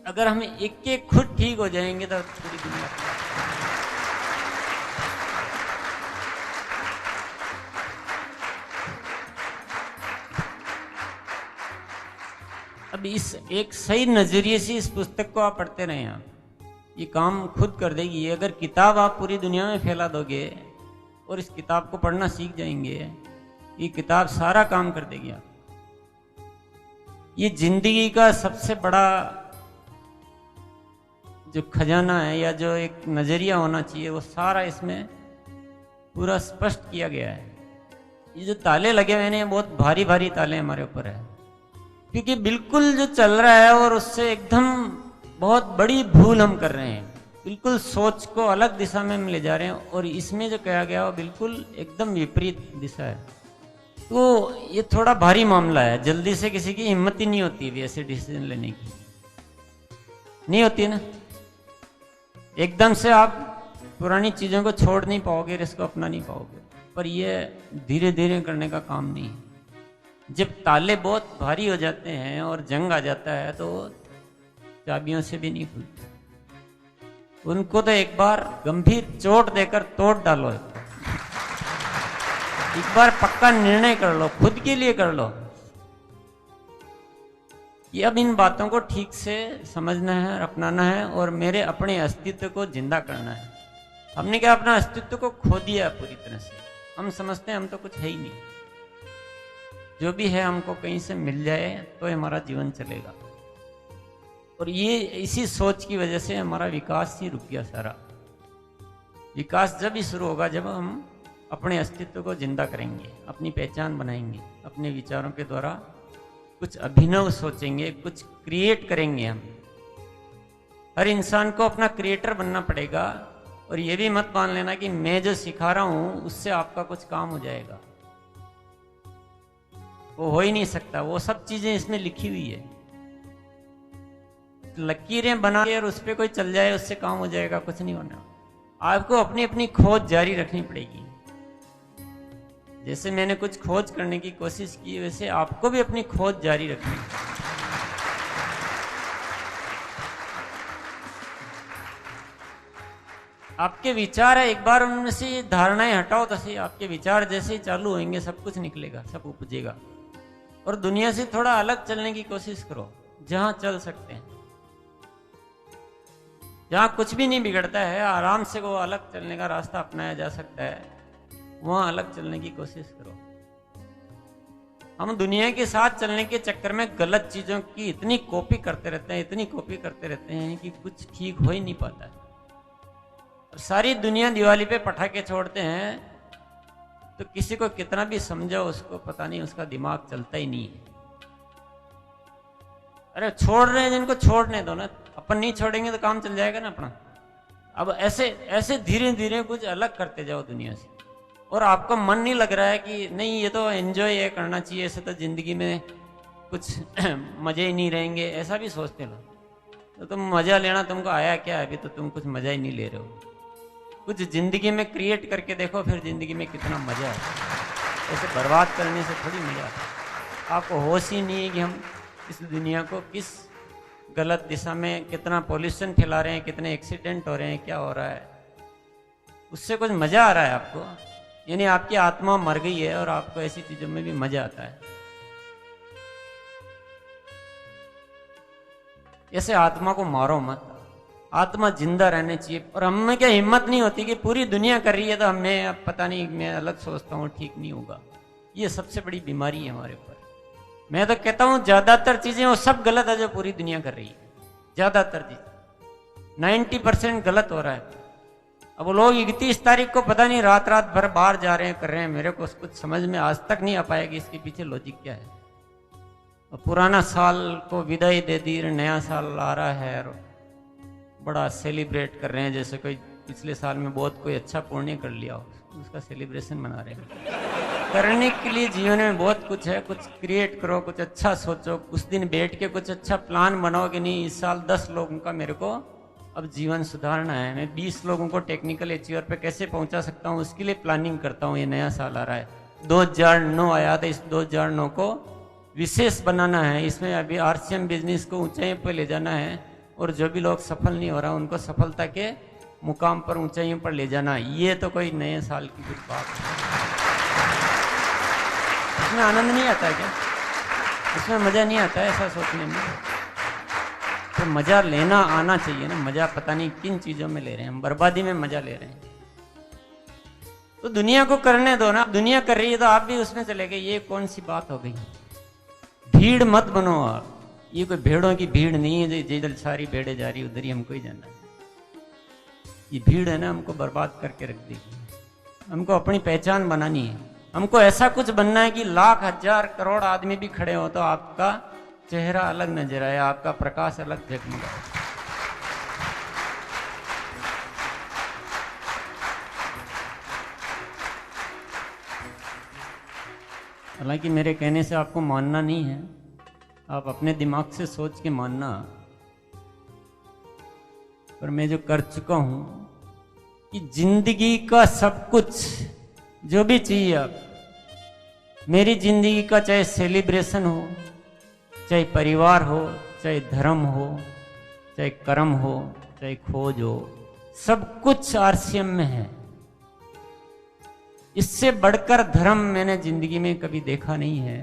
अगर हम एक एक खुद ठीक हो जाएंगे तो पूरी दुनिया। अब इस एक सही नजरिए से इस पुस्तक को आप पढ़ते रहें, आप ये काम खुद कर देगी। अगर किताब आप पूरी दुनिया में फैला दोगे और इस किताब को पढ़ना सीख जाएंगे, ये किताब सारा काम कर देगी। आप ये जिंदगी का सबसे बड़ा जो खजाना है या जो एक नजरिया होना चाहिए वो सारा इसमें पूरा स्पष्ट किया गया है। ये जो ताले लगे हुए हैं बहुत भारी भारी ताले हमारे ऊपर है, क्योंकि बिल्कुल जो चल रहा है और उससे एकदम बहुत बड़ी भूल हम कर रहे हैं। बिल्कुल सोच को अलग दिशा में हम ले जा रहे हैं और इसमें जो कहा गया वो बिल्कुल एकदम विपरीत दिशा है। तो ये थोड़ा भारी मामला है। जल्दी से किसी की हिम्मत ही नहीं होती है ऐसे डिसीजन लेने की, नहीं होती ना। एकदम से आप पुरानी चीजों को छोड़ नहीं पाओगे, इसको अपना नहीं पाओगे। पर ये धीरे धीरे करने का काम नहीं है। जब ताले बहुत भारी हो जाते हैं और जंग आ जाता है तो चाबियों से भी नहीं खुलते। उनको तो एक बार गंभीर चोट देकर तोड़ डालो, एक बार पक्का निर्णय कर लो, खुद के लिए कर लो। ये अब इन बातों को ठीक से समझना है और अपनाना है और मेरे अपने अस्तित्व को जिंदा करना है। हमने क्या अपना अस्तित्व को खो दिया पूरी तरह से। हम समझते हैं हम तो कुछ है ही नहीं, जो भी है हमको कहीं से मिल जाए तो हमारा जीवन चलेगा। और ये इसी सोच की वजह से हमारा विकास ही रुक गया सारा। विकास जब ही शुरू होगा जब हम अपने अस्तित्व को जिंदा करेंगे, अपनी पहचान बनाएंगे, अपने विचारों के द्वारा कुछ अभिनव सोचेंगे, कुछ क्रिएट करेंगे हम। हर इंसान को अपना क्रिएटर बनना पड़ेगा। और ये भी मत मान लेना कि मैं जो सिखा रहा हूं उससे आपका कुछ काम हो जाएगा, वो हो ही नहीं सकता। वो सब चीजें इसमें लिखी हुई है, लकीरें बना के और उस पर कोई चल जाए उससे काम हो जाएगा, कुछ नहीं होना। आपको अपनी अपनी खोज जारी रखनी पड़ेगी। जैसे मैंने कुछ खोज करने की कोशिश की, वैसे आपको भी अपनी खोज जारी रखनी है। आपके विचार है, एक बार उनमें से धारणाएं हटाओ तो सही, आपके विचार जैसे ही चालू होंगे सब कुछ निकलेगा, सब उपजेगा। और दुनिया से थोड़ा अलग चलने की कोशिश करो, जहां चल सकते हैं, जहां कुछ भी नहीं बिगड़ता है, आराम से वो अलग चलने का रास्ता अपनाया जा सकता है, वहां अलग चलने की कोशिश करो। हम दुनिया के साथ चलने के चक्कर में गलत चीजों की इतनी कॉपी करते रहते हैं, इतनी कॉपी करते रहते हैं कि कुछ ठीक हो ही नहीं पाता है। और सारी दुनिया दिवाली पे पटाखे छोड़ते हैं, तो किसी को कितना भी समझाओ उसको पता नहीं, उसका दिमाग चलता ही नहीं है। अरे छोड़ रहे हैं जिनको छोड़ने दो ना, अपन नहीं छोड़ेंगे तो काम चल जाएगा ना अपना। अब ऐसे ऐसे धीरे धीरे कुछ अलग करते जाओ दुनिया से। और आपका मन नहीं लग रहा है कि नहीं ये तो एंजॉय है करना चाहिए, ऐसे तो जिंदगी में कुछ मजे ही नहीं रहेंगे, ऐसा भी सोचते लोग। तो तुम मजा लेना तुमको आया क्या? अभी तो तुम कुछ मजा ही नहीं ले रहे हो। कुछ जिंदगी में क्रिएट करके देखो, फिर जिंदगी में कितना मजा है। ऐसे बर्बाद करने से थोड़ी मजा आता है। आपको होश ही नहीं है कि हम इस दुनिया को किस गलत दिशा में, कितना पॉल्यूशन फैला रहे हैं, कितने एक्सीडेंट हो रहे हैं, क्या हो रहा है। उससे कुछ मजा आ रहा है आपको, यानी आपकी आत्मा मर गई है और आपको ऐसी चीजों में भी मजा आता है। ऐसे आत्मा को मारो मत, आत्मा जिंदा रहने चाहिए। और हमें क्या हिम्मत नहीं होती कि पूरी दुनिया कर रही है तो हमें अब पता नहीं, मैं अलग सोचता हूँ ठीक नहीं होगा। ये सबसे बड़ी बीमारी है हमारे ऊपर। मैं तो कहता हूँ ज्यादातर चीजें वो सब गलत है जो पूरी दुनिया कर रही है। ज्यादातर चीज 90% गलत हो रहा है। अब वो लोग 31 तारीख को पता नहीं रात रात भर बाहर जा रहे हैं, कर रहे हैं, मेरे को कुछ समझ में आज तक नहीं आ पाया कि इसके पीछे लॉजिक क्या है। और पुराना साल को विदाई दे दी, नया साल आ रहा है और बड़ा सेलिब्रेट कर रहे हैं, जैसे कोई पिछले साल में बहुत कोई अच्छा पुण्य कर लिया हो, उसका सेलिब्रेशन मना रहे हैं। करने के लिए जीवन में बहुत कुछ है, कुछ क्रिएट करो, कुछ अच्छा सोचो, कुछ दिन बैठ के कुछ अच्छा प्लान बनाओ कि नहीं इस साल 10 लोगों का मेरे को अब जीवन सुधारना है, मैं 20 लोगों को टेक्निकल अचीवर पे कैसे पहुंचा सकता हूँ, उसके लिए प्लानिंग करता हूँ। ये नया साल आ रहा है, 2009 आया था, इस 2009 को विशेष बनाना है। इसमें अभी RCM बिजनेस को ऊंचाई पर ले जाना है और जो भी लोग सफल नहीं हो रहा उनको सफलता के मुकाम पर, ऊंचाइयों पर ले जाना। ये तो कोई नए साल की कुछ बात है। इसमें आनंद नहीं आता है क्या? इसमें मजा नहीं आता है ऐसा सोचने में? तो मजा लेना आना चाहिए ना। मजा पता नहीं किन चीजों में ले रहे हैं हम, बर्बादी में मजा ले रहे हैं। तो दुनिया को करने दो ना, दुनिया कर रही है तो आप भी उसमें चले गए। ये कौन सी बात हो गई? भीड़ मत बनो आप। ये कोई भेड़ों की भीड़ नहीं है जिधर सारी भेड़ें जा रही उधर ही हमको ही जाना है। ये भीड़ है ना, हमको बर्बाद करके रख देगी। हमको अपनी पहचान बनानी है। हमको ऐसा कुछ बनना है कि लाख हजार करोड़ आदमी भी खड़े हो तो आपका चेहरा अलग नजर आए, आपका प्रकाश अलग जगमगाए। हालांकि मेरे कहने से आपको मानना नहीं है, आप अपने दिमाग से सोच के मानना। पर मैं जो कर चुका हूं कि जिंदगी का सब कुछ जो भी चाहिए आप, मेरी जिंदगी का चाहे सेलिब्रेशन हो, चाहे परिवार हो, चाहे धर्म हो, चाहे कर्म हो, चाहे खोज हो, सब कुछ RCM में है। इससे बढ़कर धर्म मैंने जिंदगी में कभी देखा नहीं है।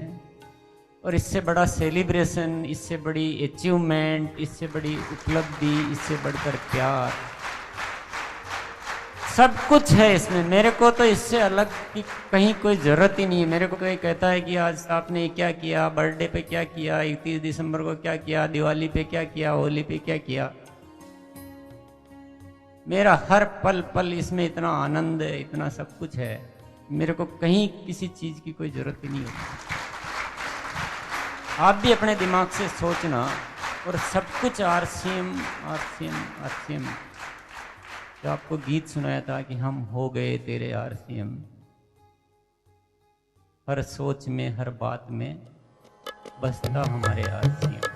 और इससे बड़ा सेलिब्रेशन, इससे बड़ी अचीवमेंट, इससे बड़ी उपलब्धि, इससे बढ़कर प्यार, सब कुछ है इसमें। मेरे को तो इससे अलग की कहीं कोई जरूरत ही नहीं है। मेरे को कोई कहता है कि आज आपने क्या किया, बर्थडे पे क्या किया, 31 दिसंबर को क्या किया, दिवाली पे क्या किया, होली पे क्या किया, मेरा हर पल पल इसमें इतना आनंद है, इतना सब कुछ है। मेरे को कहीं किसी चीज की कोई जरूरत ही नहीं होती। आप भी अपने दिमाग से सोचना और सब कुछ आरसीएम आरसीएम आरसीएम। जो आपको गीत सुनाया था कि हम हो गए तेरे आरसीएम, हर सोच में हर बात में बसता हमारे आरसीएम।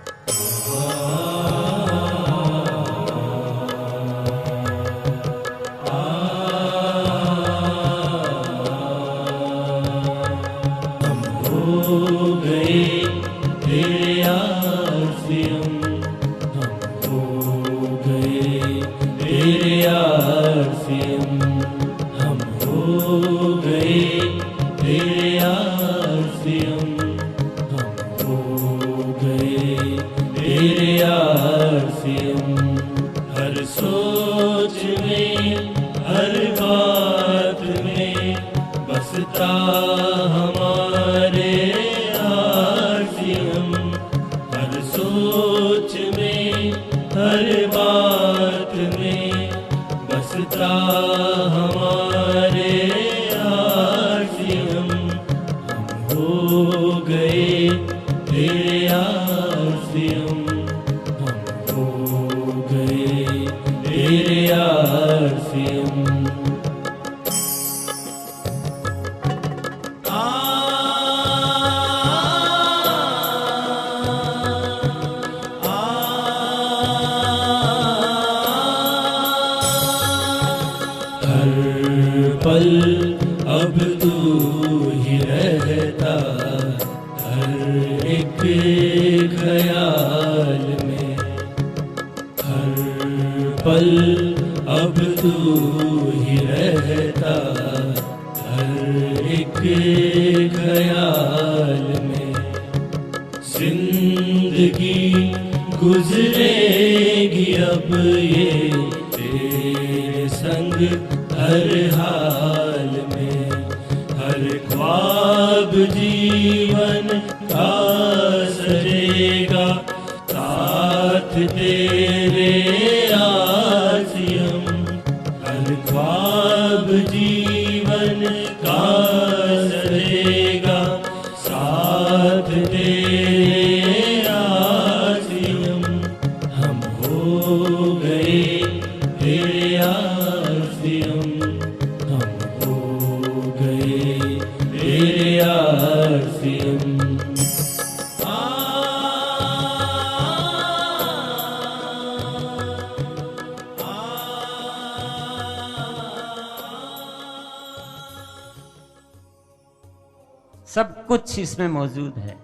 सब कुछ इसमें मौजूद है,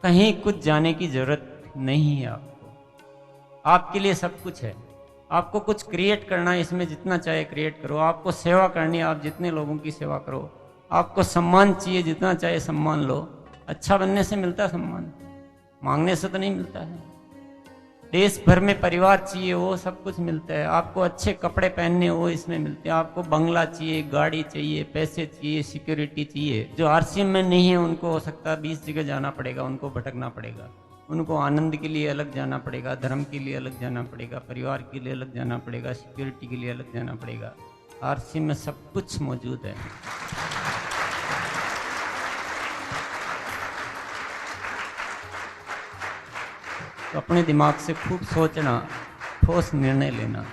कहीं कुछ जाने की जरूरत नहीं है आपको। आपके लिए सब कुछ है। आपको कुछ क्रिएट करना है, इसमें जितना चाहे क्रिएट करो। आपको सेवा करनी है, आप जितने लोगों की सेवा करो। आपको सम्मान चाहिए, जितना चाहे सम्मान लो। अच्छा बनने से मिलता है सम्मान, मांगने से तो नहीं मिलता है। देश भर में परिवार चाहिए, वो सब कुछ मिलता है। आपको अच्छे कपड़े पहनने, वो इसमें मिलते हैं। आपको बंगला चाहिए, गाड़ी चाहिए, पैसे चाहिए, सिक्योरिटी चाहिए। जो आरसीएम में नहीं है उनको हो सकता है 20 जगह जाना पड़ेगा, उनको भटकना पड़ेगा। उनको आनंद के लिए अलग जाना पड़ेगा, धर्म के लिए अलग जाना पड़ेगा, परिवार के लिए अलग जाना पड़ेगा, सिक्योरिटी के लिए अलग जाना पड़ेगा। आरसीएम में सब कुछ मौजूद है। तो अपने दिमाग से खूब सोचना, ठोस निर्णय लेना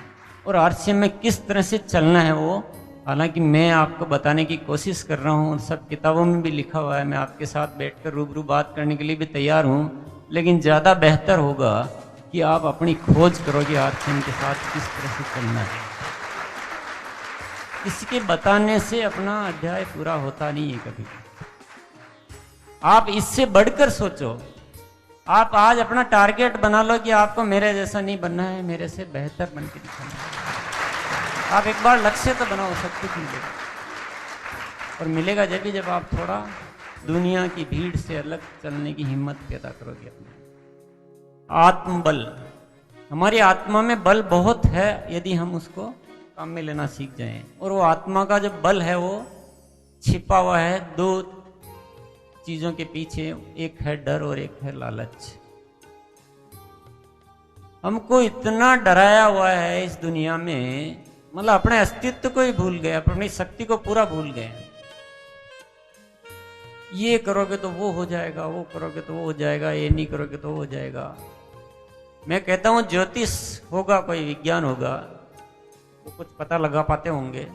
और आरसीएम में किस तरह से चलना है वो। हालांकि मैं आपको बताने की कोशिश कर रहा हूँ, सब किताबों में भी लिखा हुआ है। मैं आपके साथ बैठकर रूबरू बात करने के लिए भी तैयार हूँ, लेकिन ज़्यादा बेहतर होगा कि आप अपनी खोज करो कि आरसीएम के साथ किस तरह से चलना है। इसके बताने से अपना अध्याय पूरा होता नहीं है कभी। आप इससे बढ़कर सोचो। आप आज अपना टारगेट बना लो कि आपको मेरे जैसा नहीं बनना है, मेरे से बेहतर बन के दिखाना है। आप एक बार लक्ष्य तो बनाओ, सब कुछ मिलेगा। और मिलेगा जब आप थोड़ा दुनिया की भीड़ से अलग चलने की हिम्मत पैदा करोगे अपने। आत्मबल, हमारी आत्मा में बल बहुत है यदि हम उसको काम में लेना सीख जाएं। और वो आत्मा का जो बल है वो छिपा हुआ है दो चीजों के पीछे, एक है डर और एक है लालच। हमको इतना डराया हुआ है इस दुनिया में, मतलब अपने अस्तित्व को ही भूल गए, अपनी शक्ति को पूरा भूल गए। ये करोगे तो वो हो जाएगा, वो करोगे तो वो हो जाएगा, ये नहीं करोगे तो वो हो जाएगा। मैं कहता हूं ज्योतिष होगा, कोई विज्ञान होगा, वो कुछ पता लगा पाते होंगे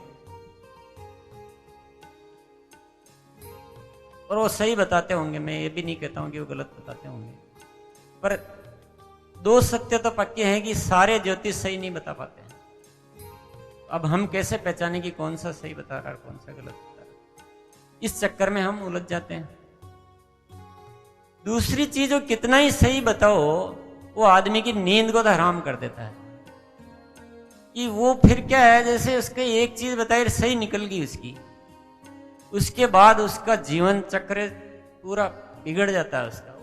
और वो सही बताते होंगे। मैं ये भी नहीं कहता हूं कि वो गलत बताते होंगे, पर दो सत्य तो पक्के हैं कि सारे ज्योतिष सही नहीं बता पाते हैं। अब हम कैसे पहचाने कि कौन सा सही बता रहा है कौन सा गलत बता रहा है? इस चक्कर में हम उलझ जाते हैं। दूसरी चीज, वो कितना ही सही बताओ, वो आदमी की नींद को तो हराम कर देता है। कि वो फिर क्या है, जैसे उसके एक चीज बताई सही निकल गई उसकी, उसके बाद उसका जीवन चक्र पूरा बिगड़ जाता है उसका।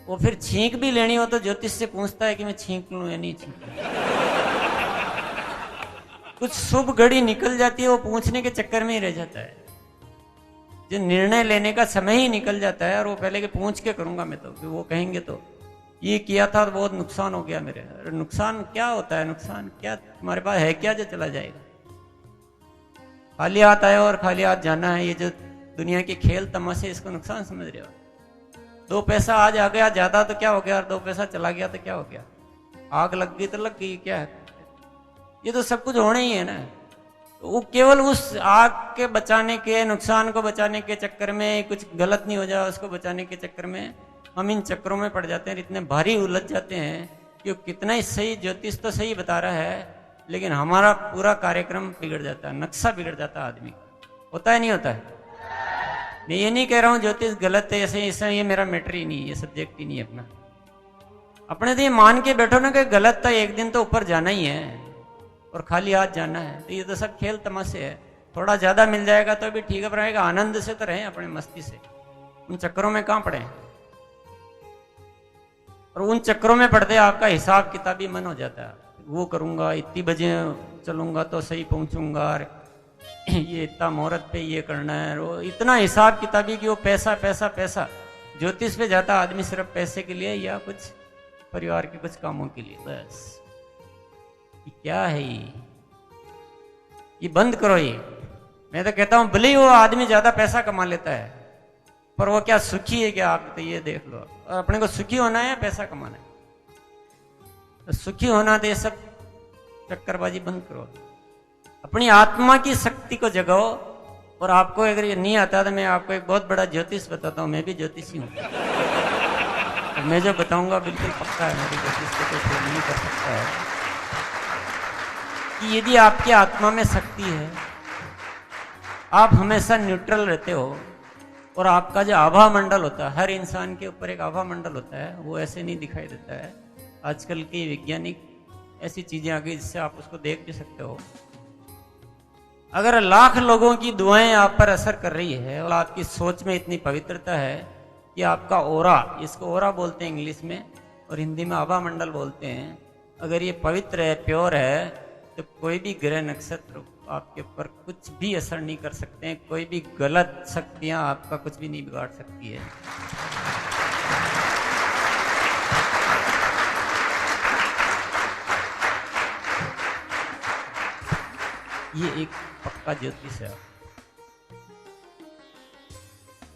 वो फिर छींक भी लेनी हो तो ज्योतिष से पूछता है कि मैं छींक लूं या नहीं छींक लूं। कुछ शुभ घड़ी निकल जाती है, वो पूछने के चक्कर में ही रह जाता है। जो निर्णय लेने का समय ही निकल जाता है, और वो पहले के पूछ के करूंगा मैं तो, वो कहेंगे तो ये किया था तो बहुत नुकसान हो गया मेरे। अरे नुकसान क्या होता है? नुकसान क्या तुम्हारे पास है क्या जो चला जाएगा? खाली हाथ आया और खाली हाथ जाना है। ये जो दुनिया के खेल तमाशे, इसको नुकसान समझ रहे हो? 2 पैसा आज आ गया ज्यादा तो क्या हो गया, और 2 पैसा चला गया तो क्या हो गया? आग लग गई तो लग गई, क्या है? ये तो सब कुछ होना ही है ना। तो वो केवल उस आग के बचाने के, नुकसान को बचाने के चक्कर में, कुछ गलत नहीं हो जाए उसको बचाने के चक्कर में हम इन चक्करों में पड़ जाते हैं, इतने भारी उलझ जाते हैं कि कितना ही सही ज्योतिष तो सही बता रहा है, लेकिन हमारा पूरा कार्यक्रम बिगड़ जाता है, नक्शा बिगड़ जाता है आदमी का। होता है नहीं होता है? मैं ये नहीं कह रहा हूं ज्योतिष गलत है, ऐसे ये मेरा मैटर ही नहीं, ये सब्जेक्ट ही नहीं है अपना। अपने तो ये मान के बैठो ना कि गलत था, एक दिन तो ऊपर जाना ही है और खाली हाथ जाना है। तो ये तो सब खेल तमाशे है। थोड़ा ज्यादा मिल जाएगा तो भी ठीक है, रहेगा आनंद से तो रहें, अपने मस्ती से। उन चक्करों में कहां पड़े? और उन चक्करों में पड़ते आपका हिसाब किताबी मन हो जाता है। वो करूंगा, इतनी बजे चलूंगा तो सही पहुंचूंगा, ये इतना मुहूर्त पे ये करना है, वो इतना हिसाब किताबी कि वो पैसा पैसा पैसा। ज्योतिष पे जाता आदमी सिर्फ पैसे के लिए या कुछ परिवार के कुछ कामों के लिए, बस। ये क्या है? ये बंद करो। ये मैं तो कहता हूं भले ही वो आदमी ज्यादा पैसा कमा लेता है, पर वो क्या सुखी है क्या? आप तो ये देख लो। और अपने को सुखी होना है या पैसा कमाना है? तो सुखी होना तो ये सब चक्करबाजी बंद करो। अपनी आत्मा की शक्ति को जगाओ। और आपको अगर ये नहीं आता तो मैं आपको एक बहुत बड़ा ज्योतिष बताता हूँ। मैं भी ज्योतिषी हूँ, तो मैं जो बताऊंगा बिल्कुल पक्का है, मेरे ज्योतिष को कोई फेल नहीं कर सकता है। कि यदि आपकी आत्मा में शक्ति है, आप हमेशा न्यूट्रल रहते हो, और आपका जो आभा मंडल होता है, हर इंसान के ऊपर एक आभा मंडल होता है, वो ऐसे नहीं दिखाई देता है। आजकल की वैज्ञानिक ऐसी चीजें आ गई जिससे आप उसको देख भी सकते हो। अगर लाख लोगों की दुआएं आप पर असर कर रही है और आपकी सोच में इतनी पवित्रता है कि आपका ओरा, इसको ओरा बोलते हैं इंग्लिश में और हिंदी में आभा मंडल बोलते हैं, अगर ये पवित्र है, प्योर है, तो कोई भी ग्रह नक्षत्र आपके ऊपर कुछ भी असर नहीं कर सकते हैं। कोई भी गलत शक्तियां आपका कुछ भी नहीं बिगाड़ सकती है। ये एक पक्का ज्योतिष है।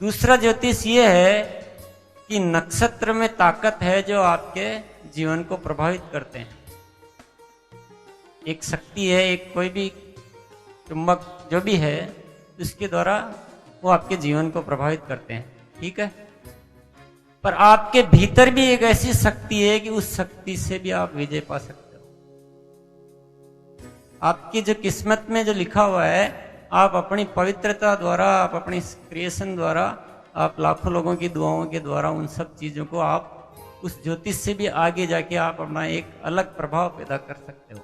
दूसरा ज्योतिष ये है कि नक्षत्र में ताकत है जो आपके जीवन को प्रभावित करते हैं। एक शक्ति है, एक कोई भी चुंबक जो भी है, उसके द्वारा वो आपके जीवन को प्रभावित करते हैं, ठीक है। पर आपके भीतर भी एक ऐसी शक्ति है कि उस शक्ति से भी आप विजय पा सकते हो। आपकी जो किस्मत में जो लिखा हुआ है, आप अपनी पवित्रता द्वारा, आप अपनी क्रिएशन द्वारा, आप लाखों लोगों की दुआओं के द्वारा उन सब चीजों को आप उस ज्योतिष से भी आगे जाके आप अपना एक अलग प्रभाव पैदा कर सकते हो।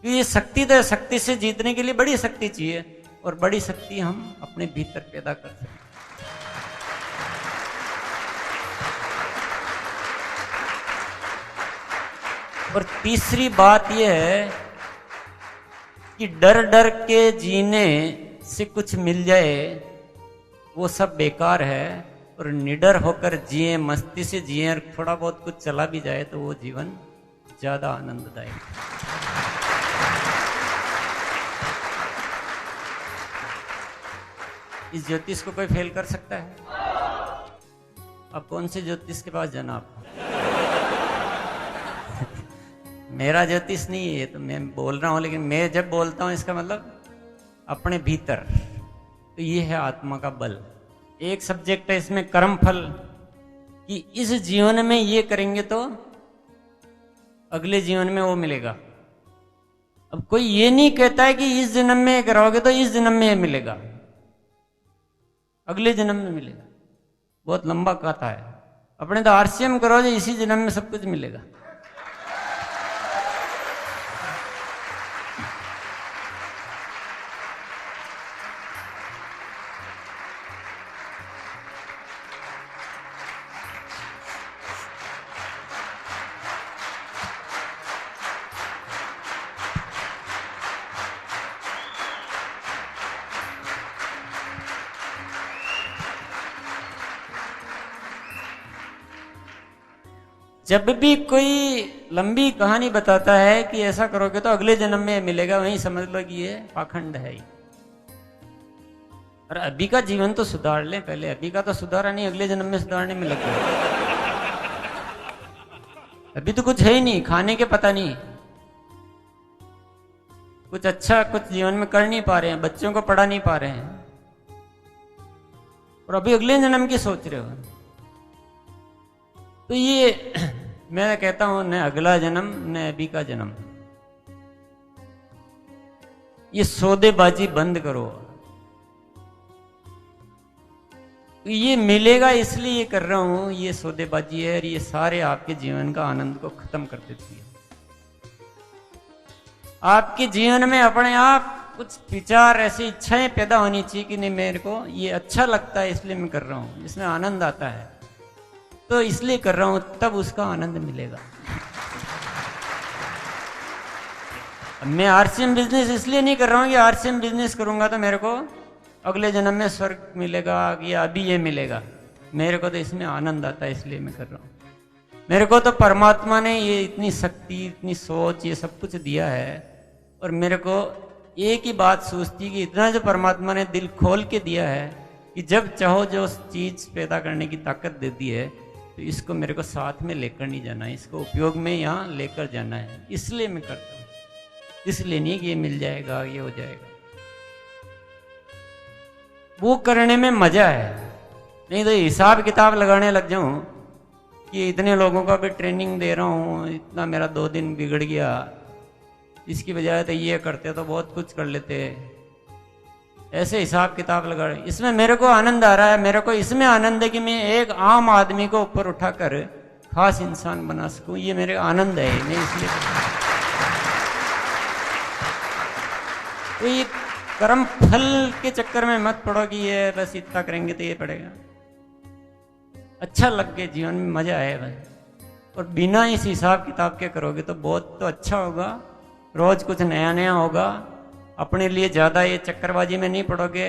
ये शक्ति तो, शक्ति से जीतने के लिए बड़ी शक्ति चाहिए, और बड़ी शक्ति हम अपने भीतर पैदा कर सकते हैं। और तीसरी बात यह है कि डर डर के जीने से कुछ मिल जाए वो सब बेकार है, और निडर होकर जिए, मस्ती से जिए, और थोड़ा बहुत कुछ चला भी जाए तो वो जीवन ज्यादा आनंददायक है। इस ज्योतिष को कोई फेल कर सकता है? अब कौन से ज्योतिष के पास जाना आपको? मेरा ज्योतिष नहीं है ये, तो मैं बोल रहा हूं, लेकिन मैं जब बोलता हूं इसका मतलब अपने भीतर। तो ये है आत्मा का बल। एक सब्जेक्ट है इसमें कर्म फल, कि इस जीवन में ये करेंगे तो अगले जीवन में वो मिलेगा। अब कोई ये नहीं कहता है कि इस जन्म में कराओगे तो इस जन्म में ये मिलेगा, अगले जन्म में मिलेगा। बहुत लंबा कथा है। अपने तो आरसीएम करोगे इसी जन्म में सब कुछ मिलेगा। जब भी कोई लंबी कहानी बताता है कि ऐसा करोगे तो अगले जन्म में मिलेगा, वहीं समझ लो कि ये पाखंड है ही। और अभी का जीवन तो सुधार लें पहले। अभी का तो सुधारा नहीं, अगले जन्म में सुधारने में लगे। अभी तो कुछ है ही नहीं, खाने के पता नहीं, कुछ अच्छा कुछ जीवन में कर नहीं पा रहे हैं, बच्चों को पढ़ा नहीं पा रहे हैं, और अभी अगले जन्म की सोच रहे हो। तो ये मैं कहता हूं, न अगला जन्म न अभी का जन्म। ये सौदेबाजी बंद करो। ये मिलेगा इसलिए ये कर रहा हूं, ये सौदेबाजी है, और ये सारे आपके जीवन का आनंद को खत्म कर देती है। आपके जीवन में अपने आप कुछ विचार, ऐसी इच्छाएं पैदा होनी चाहिए कि नहीं, मेरे को ये अच्छा लगता है इसलिए मैं कर रहा हूं, इसमें आनंद आता है तो इसलिए कर रहा हूं, तब उसका आनंद मिलेगा। मैं आरसीएम बिजनेस इसलिए नहीं कर रहा हूं कि आरसीएम बिजनेस करूंगा तो मेरे को अगले जन्म में स्वर्ग मिलेगा या अभी ये मिलेगा। मेरे को तो इसमें आनंद आता है इसलिए मैं कर रहा हूं। मेरे को तो परमात्मा ने ये इतनी शक्ति, इतनी सोच, ये सब कुछ दिया है, और मेरे को एक ही बात सोचती कि इतना जो परमात्मा ने दिल खोल के दिया है कि जब चाहो जो चीज पैदा करने की ताकत दे दी है, तो इसको मेरे को साथ में लेकर नहीं जाना है, इसको उपयोग में यहाँ लेकर जाना है, इसलिए मैं करता हूँ। इसलिए नहीं कि ये मिल जाएगा, ये हो जाएगा। वो करने में मजा है, नहीं तो हिसाब किताब लगाने लग जाऊं कि इतने लोगों का भी ट्रेनिंग दे रहा हूँ, इतना मेरा 2 दिन बिगड़ गया, इसकी बजाय तो ये करते तो बहुत कुछ कर लेते। ऐसे हिसाब किताब लगा रहे। इसमें मेरे को आनंद आ रहा है, मेरे को इसमें आनंद है कि मैं एक आम आदमी को ऊपर उठाकर खास इंसान बना सकूं, ये मेरे आनंद है। मैं इसलिए तो ये कर्म फल के चक्कर में मत पड़ो कि ये बस इतना करेंगे तो ये पड़ेगा। अच्छा लग गया, जीवन में मजा आए भाई। और बिना इस हिसाब किताब के करोगे तो बहुत तो अच्छा होगा, रोज कुछ नया नया होगा। अपने लिए ज्यादा ये चक्करबाजी में नहीं पड़ोगे,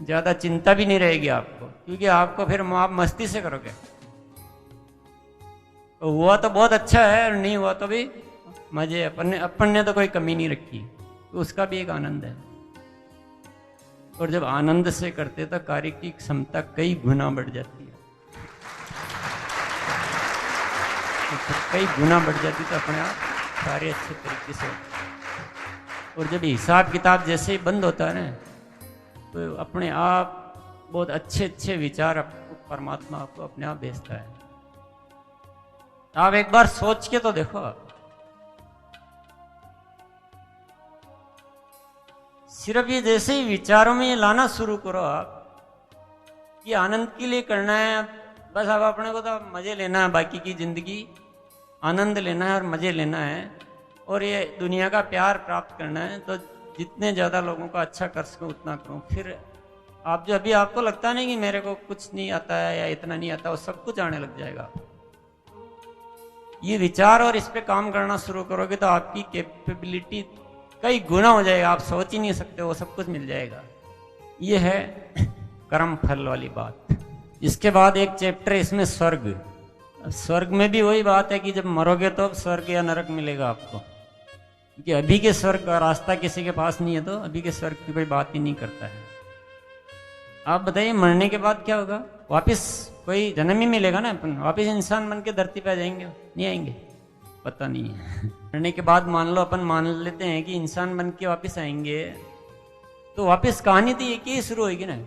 ज्यादा चिंता भी नहीं रहेगी आपको, क्योंकि आपको फिर आप मस्ती से करोगे। तो हुआ तो बहुत अच्छा है, और नहीं हुआ तो भी मजे। अपन ने तो कोई कमी नहीं रखी, तो उसका भी एक आनंद है। और जब आनंद से करते तो कार्य की क्षमता कई गुना बढ़ जाती है, तो कई गुना बढ़ जाती, तो अपने आप कार्य अच्छे तरीके से। और जब हिसाब किताब जैसे ही बंद होता है ना, तो अपने आप बहुत अच्छे अच्छे विचार आपको परमात्मा आपको अपने आप भेजता है। आप एक बार सोच के तो देखो, सिर्फ ये जैसे ही विचारों में ये लाना शुरू करो आप कि आनंद के लिए करना है, बस अब अपने को तो मजे लेना है, बाकी की जिंदगी आनंद लेना है और मजे लेना है, और ये दुनिया का प्यार प्राप्त करना है। तो जितने ज़्यादा लोगों का अच्छा कर सकूँ उतना करूँ। फिर आप जो अभी आपको लगता नहीं कि मेरे को कुछ नहीं आता है या इतना नहीं आता, वो सब कुछ आने लग जाएगा। ये विचार और इस पे काम करना शुरू करोगे तो आपकी कैपेबिलिटी कई गुना हो जाएगा, आप सोच ही नहीं सकते, वो सब कुछ मिल जाएगा। ये है कर्म फल वाली बात। इसके बाद एक चैप्टर इसमें स्वर्ग। स्वर्ग में भी वही बात है कि जब मरोगे तो स्वर्ग या नरक मिलेगा आपको, क्योंकि अभी के स्वर्ग का रास्ता किसी के पास नहीं है, तो अभी के स्वर्ग की कोई बात ही नहीं करता है। आप बताइए मरने के बाद क्या होगा? वापस कोई जन्म ही मिलेगा ना, अपन वापस इंसान बन के धरती पे आ जाएंगे? नहीं आएंगे? पता नहीं है। मरने के बाद मान लो अपन मान लेते हैं कि इंसान बन के वापस आएंगे, तो वापस कहानी तो एक ही शुरू होगी ना।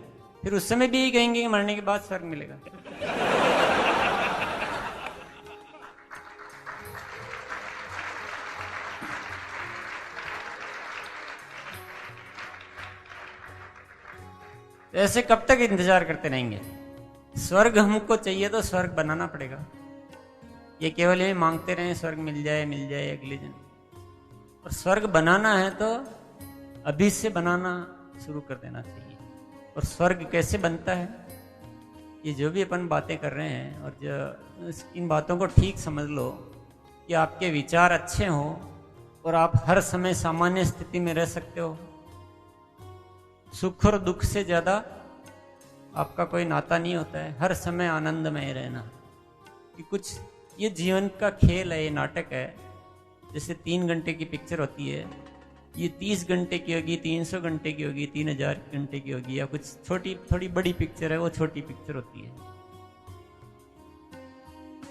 फिर उस समय भी यही कहेंगे कि मरने के बाद स्वर्ग मिलेगा। तो ऐसे कब तक इंतजार करते रहेंगे? स्वर्ग हमको चाहिए तो स्वर्ग बनाना पड़ेगा। ये केवल ये मांगते रहे स्वर्ग मिल जाए अगले जन्म। और स्वर्ग बनाना है तो अभी से बनाना शुरू कर देना चाहिए। और स्वर्ग कैसे बनता है, ये जो भी अपन बातें कर रहे हैं, और जो इन बातों को ठीक समझ लो कि आपके विचार अच्छे हों और आप हर समय सामान्य स्थिति में रह सकते हो। सुख और दुख से ज़्यादा आपका कोई नाता नहीं होता है, हर समय आनंदमय रहना। कि कुछ ये जीवन का खेल है, ये नाटक है। जैसे 3 घंटे की पिक्चर होती है, ये 30 घंटे की होगी, 300 घंटे की होगी, 3000 घंटे की होगी, या कुछ छोटी थोड़ी बड़ी पिक्चर है, वो छोटी पिक्चर होती है।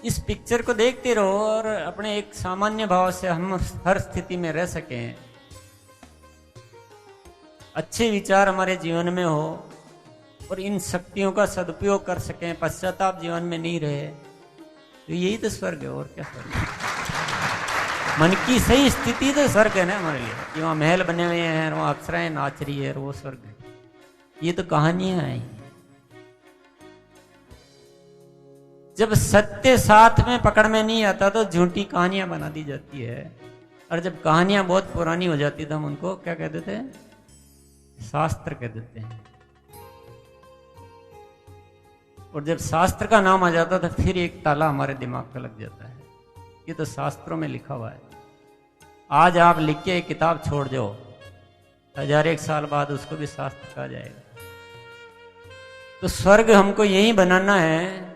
इस पिक्चर को देखते रहो और अपने एक सामान्य भाव से हम हर स्थिति में रह सकें, अच्छे विचार हमारे जीवन में हो और इन शक्तियों का सदुपयोग कर सकें, पश्चाताप जीवन में नहीं रहे, तो यही तो स्वर्ग है। और क्या स्वर्ग है? मन की सही स्थिति तो स्वर्ग है ना हमारे लिए। कि वहाँ महल बने हुए हैं, वहाँ अप्सराएं नाच रही है, और वो स्वर्ग है। ये तो कहानियां हैं। जब सत्य साथ में पकड़ में नहीं आता तो झूठी कहानियां बना दी जाती है। और जब कहानियां बहुत पुरानी हो जाती तो हम उनको क्या कह देते हैं? शास्त्र कह देते हैं। और जब शास्त्र का नाम आ जाता तो फिर एक ताला हमारे दिमाग पे लग जाता है। ये तो शास्त्रों में लिखा हुआ है। आज आप लिख के एक किताब छोड़ जाओ, 1001 साल बाद उसको भी शास्त्र कहा जाएगा। तो स्वर्ग हमको यही बनाना है।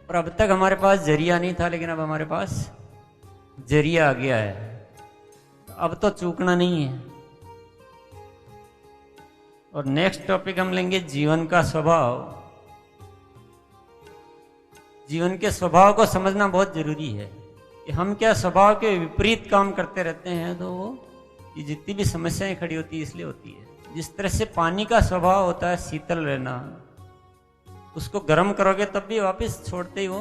और अब तक हमारे पास जरिया नहीं था, लेकिन अब हमारे पास जरिया आ गया है। अब तो चूकना नहीं है। और नेक्स्ट टॉपिक हम लेंगे जीवन का स्वभाव। जीवन के स्वभाव को समझना बहुत जरूरी है कि हम क्या स्वभाव के विपरीत काम करते रहते हैं, तो वो ये जितनी भी समस्याएं खड़ी होती है इसलिए होती है। जिस तरह से पानी का स्वभाव होता है शीतल रहना, उसको गर्म करोगे तब भी वापस छोड़ते ही वो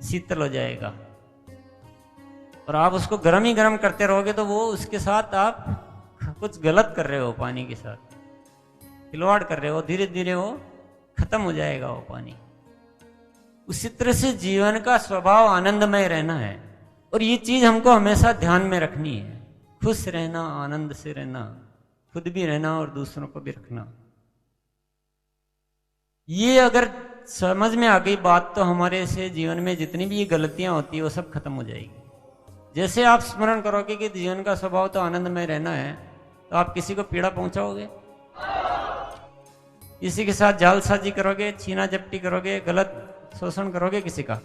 शीतल हो जाएगा। और आप उसको गर्म ही गर्म करते रहोगे तो वो उसके साथ आप कुछ गलत कर रहे हो, पानी के साथ खिलवाड़ कर रहे हो, धीरे धीरे वो खत्म हो जाएगा वो पानी। उसी तरह से जीवन का स्वभाव आनंदमय रहना है। और ये चीज हमको हमेशा ध्यान में रखनी है। खुश रहना, आनंद से रहना, खुद भी रहना और दूसरों को भी रखना। ये अगर समझ में आ गई बात तो हमारे से जीवन में जितनी भी ये गलतियां होती है वो सब खत्म हो जाएगी। जैसे आप स्मरण करोगे कि जीवन का स्वभाव तो आनंदमय रहना है, तो आप किसी को पीड़ा पहुंचाओगे? किसी के साथ जालसाजी करोगे, छीना झपटी करोगे, गलत शोषण करोगे किसी का?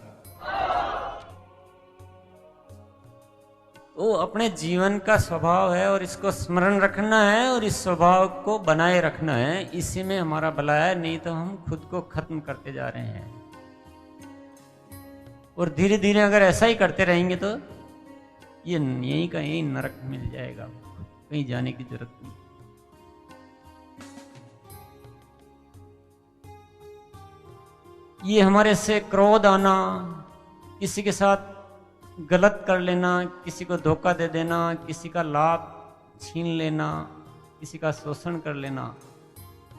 वो अपने जीवन का स्वभाव है और इसको स्मरण रखना है और इस स्वभाव को बनाए रखना है। इसी में हमारा भला है, नहीं तो हम खुद को खत्म करते जा रहे हैं। और धीरे धीरे अगर ऐसा ही करते रहेंगे तो ये यहीं का यहीं नरक मिल जाएगा, कहीं जाने की जरूरत नहीं। ये हमारे से क्रोध आना, किसी के साथ गलत कर लेना, किसी को धोखा दे देना, किसी का लाभ छीन लेना, किसी का शोषण कर लेना,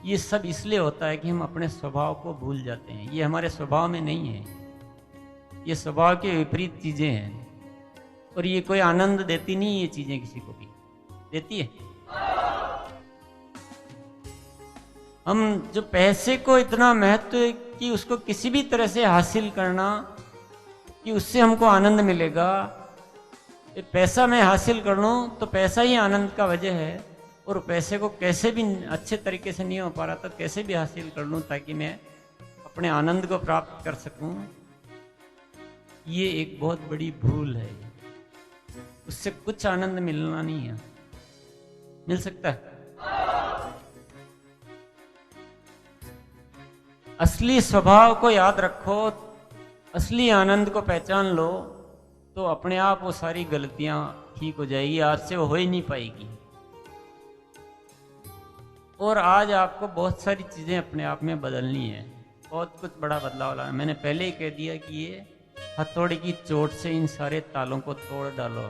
ये सब इसलिए होता है कि हम अपने स्वभाव को भूल जाते हैं। ये हमारे स्वभाव में नहीं है, ये स्वभाव के विपरीत चीजें हैं। और ये कोई आनंद देती नहीं, ये चीजें किसी को भी देती है। हम जो पैसे को इतना महत्व है कि उसको किसी भी तरह से हासिल करना कि उससे हमको आनंद मिलेगा, पैसा मैं हासिल कर लूं तो पैसा ही आनंद का वजह है। और पैसे को कैसे भी अच्छे तरीके से नहीं हो पा रहा तो कैसे भी हासिल कर लूं ताकि मैं अपने आनंद को प्राप्त कर सकूं, ये एक बहुत बड़ी भूल है। उससे कुछ आनंद मिलना नहीं है, मिल सकता है असली स्वभाव को याद रखो, असली आनंद को पहचान लो, तो अपने आप वो सारी गलतियां ठीक हो जाएगी, आज से वो हो ही नहीं पाएगी। और आज आपको बहुत सारी चीज़ें अपने आप में बदलनी है, बहुत कुछ बड़ा बदलाव लाना। मैंने पहले ही कह दिया कि ये हथौड़ी की चोट से इन सारे तालों को तोड़ डालो।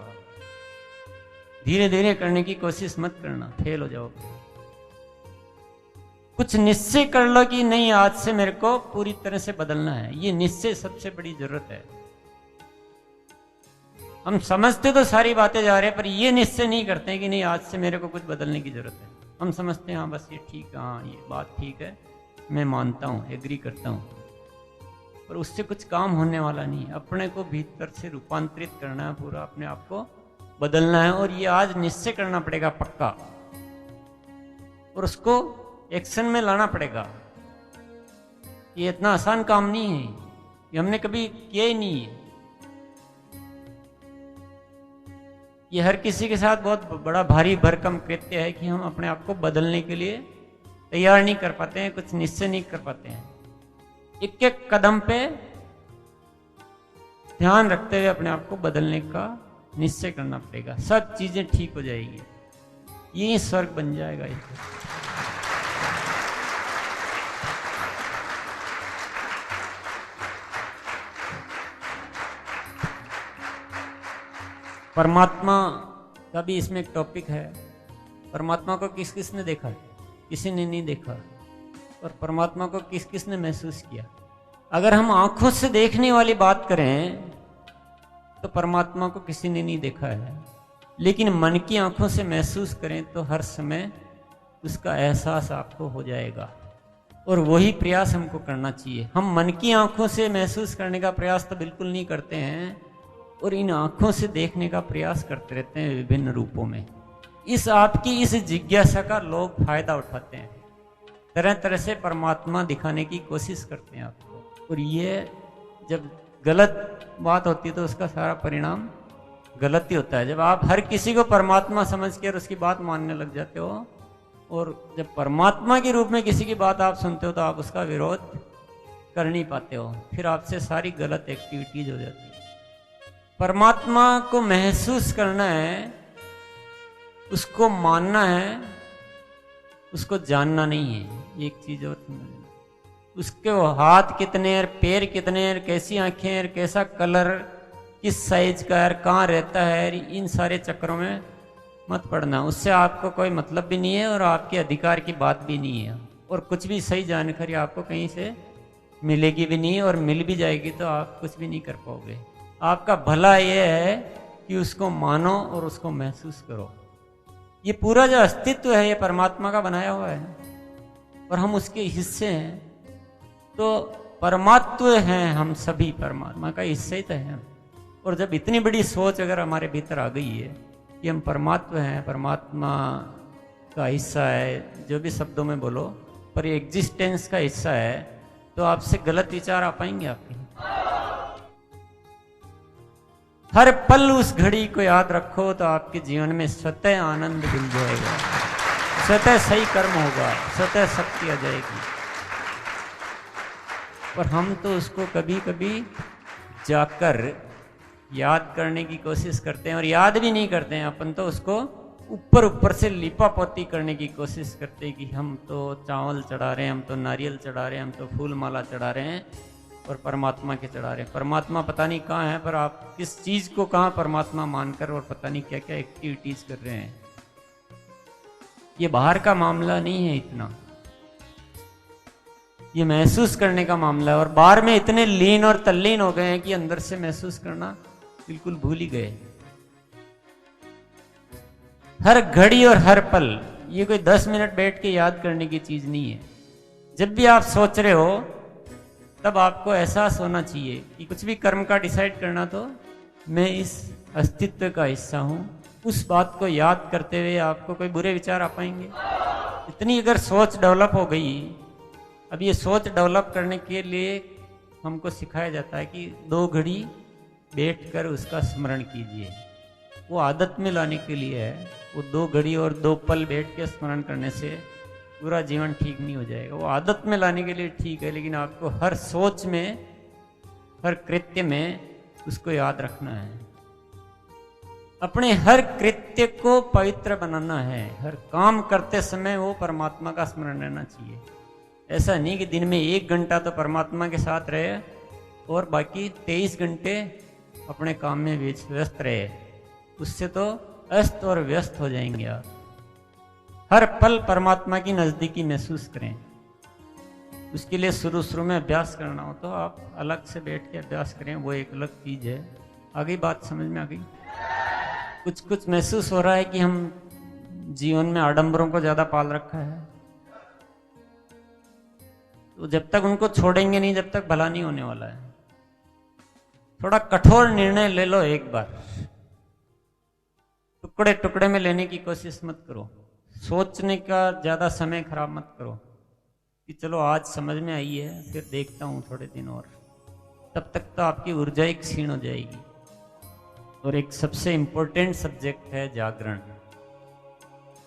धीरे धीरे करने की कोशिश मत करना, फेल हो जाओगे। कुछ निश्चय कर लो कि नहीं, आज से मेरे को पूरी तरह से बदलना है। ये निश्चय सबसे बड़ी जरूरत है। हम समझते तो सारी बातें जा रहे हैं, पर ये निश्चय नहीं करते हैं कि नहीं, आज से मेरे को कुछ बदलने की जरूरत है। हम समझते हैं हाँ बस ये ठीक है, हाँ ये बात ठीक है, मैं मानता हूँ, एग्री करता हूँ, पर उससे कुछ काम होने वाला नहीं। अपने को भीतर से रूपांतरित करना है, पूरा अपने आप को बदलना है। और ये आज निश्चय करना पड़ेगा पक्का, और उसको एक्शन में लाना पड़ेगा। ये इतना आसान काम नहीं है, ये हमने कभी किया ही नहीं है। ये हर किसी के साथ बहुत बड़ा भारी भरकम कृत्य है कि हम अपने आप को बदलने के लिए तैयार नहीं कर पाते हैं, कुछ निश्चय नहीं कर पाते हैं। एक एक कदम पे ध्यान रखते हुए अपने आप को बदलने का निश्चय करना पड़ेगा, सब चीजें ठीक हो जाएगी, यही स्वर्ग बन जाएगा। ये परमात्मा का भी इसमें एक टॉपिक है। परमात्मा को किस किस ने देखा? किसी ने नहीं देखा। और परमात्मा को किस किस ने महसूस किया? अगर हम आंखों से देखने वाली बात करें तो परमात्मा को किसी ने नहीं देखा है, लेकिन मन की आंखों से महसूस करें तो हर समय उसका एहसास आपको हो जाएगा। और वही प्रयास हमको करना चाहिए। हम मन की आंखों से महसूस करने का प्रयास तो बिल्कुल नहीं करते हैं, और इन आंखों से देखने का प्रयास करते रहते हैं विभिन्न रूपों में। इस आपकी इस जिज्ञासा का लोग फायदा उठाते हैं, तरह तरह से परमात्मा दिखाने की कोशिश करते हैं आपको। और ये जब गलत बात होती है तो उसका सारा परिणाम गलत ही होता है। जब आप हर किसी को परमात्मा समझ कर उसकी बात मानने लग जाते हो, और जब परमात्मा के रूप में किसी की बात आप सुनते हो तो आप उसका विरोध कर नहीं पाते हो, फिर आपसे सारी गलत एक्टिविटीज हो जाती है। परमात्मा को महसूस करना है, उसको मानना है, उसको जानना नहीं है। एक चीज और समझना, उसके हाथ कितने हैं, पैर कितने हैं, कैसी आंखें हैं, कैसा कलर, किस साइज का है, कहाँ रहता है, इन सारे चक्करों में मत पड़ना। उससे आपको कोई मतलब भी नहीं है और आपके अधिकार की बात भी नहीं है, और कुछ भी सही जानकारी आपको कहीं से मिलेगी भी नहीं, और मिल भी जाएगी तो आप कुछ भी नहीं कर पाओगे। आपका भला ये है कि उसको मानो और उसको महसूस करो। ये पूरा जो अस्तित्व है ये परमात्मा का बनाया हुआ है, और हम उसके हिस्से हैं। तो परमात्व हैं हम सभी, परमात्मा का हिस्सा ही तो है। और जब इतनी बड़ी सोच अगर हमारे भीतर आ गई है कि हम परमात्व हैं, परमात्मा का हिस्सा है, जो भी शब्दों में बोलो, पर ये एग्जिस्टेंस का हिस्सा है, तो आपसे गलत विचार आ पाएंगे आपके। हर पल उस घड़ी को याद रखो तो आपके जीवन में स्वतः आनंद मिल जाएगा, स्वतः सही कर्म होगा, स्वतः शक्ति आ जाएगी। और हम तो उसको कभी कभी जाकर याद करने की कोशिश करते हैं, और याद भी नहीं करते हैं। अपन तो उसको ऊपर ऊपर से लिपा पोती करने की कोशिश करते हैं कि हम तो चावल चढ़ा रहे हैं, हम तो नारियल चढ़ा रहे हैं, हम तो फूल माला चढ़ा रहे हैं, और परमात्मा के चढ़ा रहे हैं। परमात्मा पता नहीं कहाँ है, पर आप किस चीज को कहाँ परमात्मा मानकर और पता नहीं क्या क्या एक्टिविटीज कर रहे हैं। ये बाहर का मामला नहीं है इतना, ये महसूस करने का मामला है। और बाहर में इतने लीन और तल्लीन हो गए हैं कि अंदर से महसूस करना बिल्कुल भूल ही गए। हर घड़ी और हर पल, ये कोई 10 मिनट बैठ के याद करने की चीज नहीं है। जब भी आप सोच रहे हो तब आपको एहसास होना चाहिए कि कुछ भी कर्म का डिसाइड करना तो मैं इस अस्तित्व का हिस्सा हूं। उस बात को याद करते हुए आपको कोई बुरे विचार आ पाएंगे? इतनी अगर सोच डेवलप हो गई, अब ये सोच डेवलप करने के लिए हमको सिखाया जाता है कि 2 घड़ी बैठकर उसका स्मरण कीजिए। वो आदत में लाने के लिए है। वो 2 घड़ी और 2 पल बैठ के स्मरण करने से पूरा जीवन ठीक नहीं हो जाएगा। वो आदत में लाने के लिए ठीक है, लेकिन आपको हर सोच में, हर कृत्य में उसको याद रखना है। अपने हर कृत्य को पवित्र बनाना है। हर काम करते समय वो परमात्मा का स्मरण रहना चाहिए। ऐसा नहीं कि दिन में 1 घंटा तो परमात्मा के साथ रहे और बाकी 23 घंटे अपने काम में व्यस्त रहे। उससे तो अस्त और व्यस्त हो जाएंगे आप। हर पल परमात्मा की नज़दीकी महसूस करें। उसके लिए शुरू में अभ्यास करना हो तो आप अलग से बैठ के अभ्यास करें, वो एक अलग चीज़ है। आगे बात समझ में आ गई? कुछ महसूस हो रहा है कि हम जीवन में आडंबरों को ज़्यादा पाल रखा है, तो जब तक उनको छोड़ेंगे नहीं, जब तक भला नहीं होने वाला है। थोड़ा कठोर निर्णय ले लो एक बार, टुकड़े टुकड़े में लेने की कोशिश मत करो। सोचने का ज़्यादा समय खराब मत करो कि चलो आज समझ में आई है, फिर देखता हूँ थोड़े दिन और। तब तक तो आपकी ऊर्जा ही क्षीण हो जाएगी। और एक सबसे इम्पोर्टेंट सब्जेक्ट है जागरण।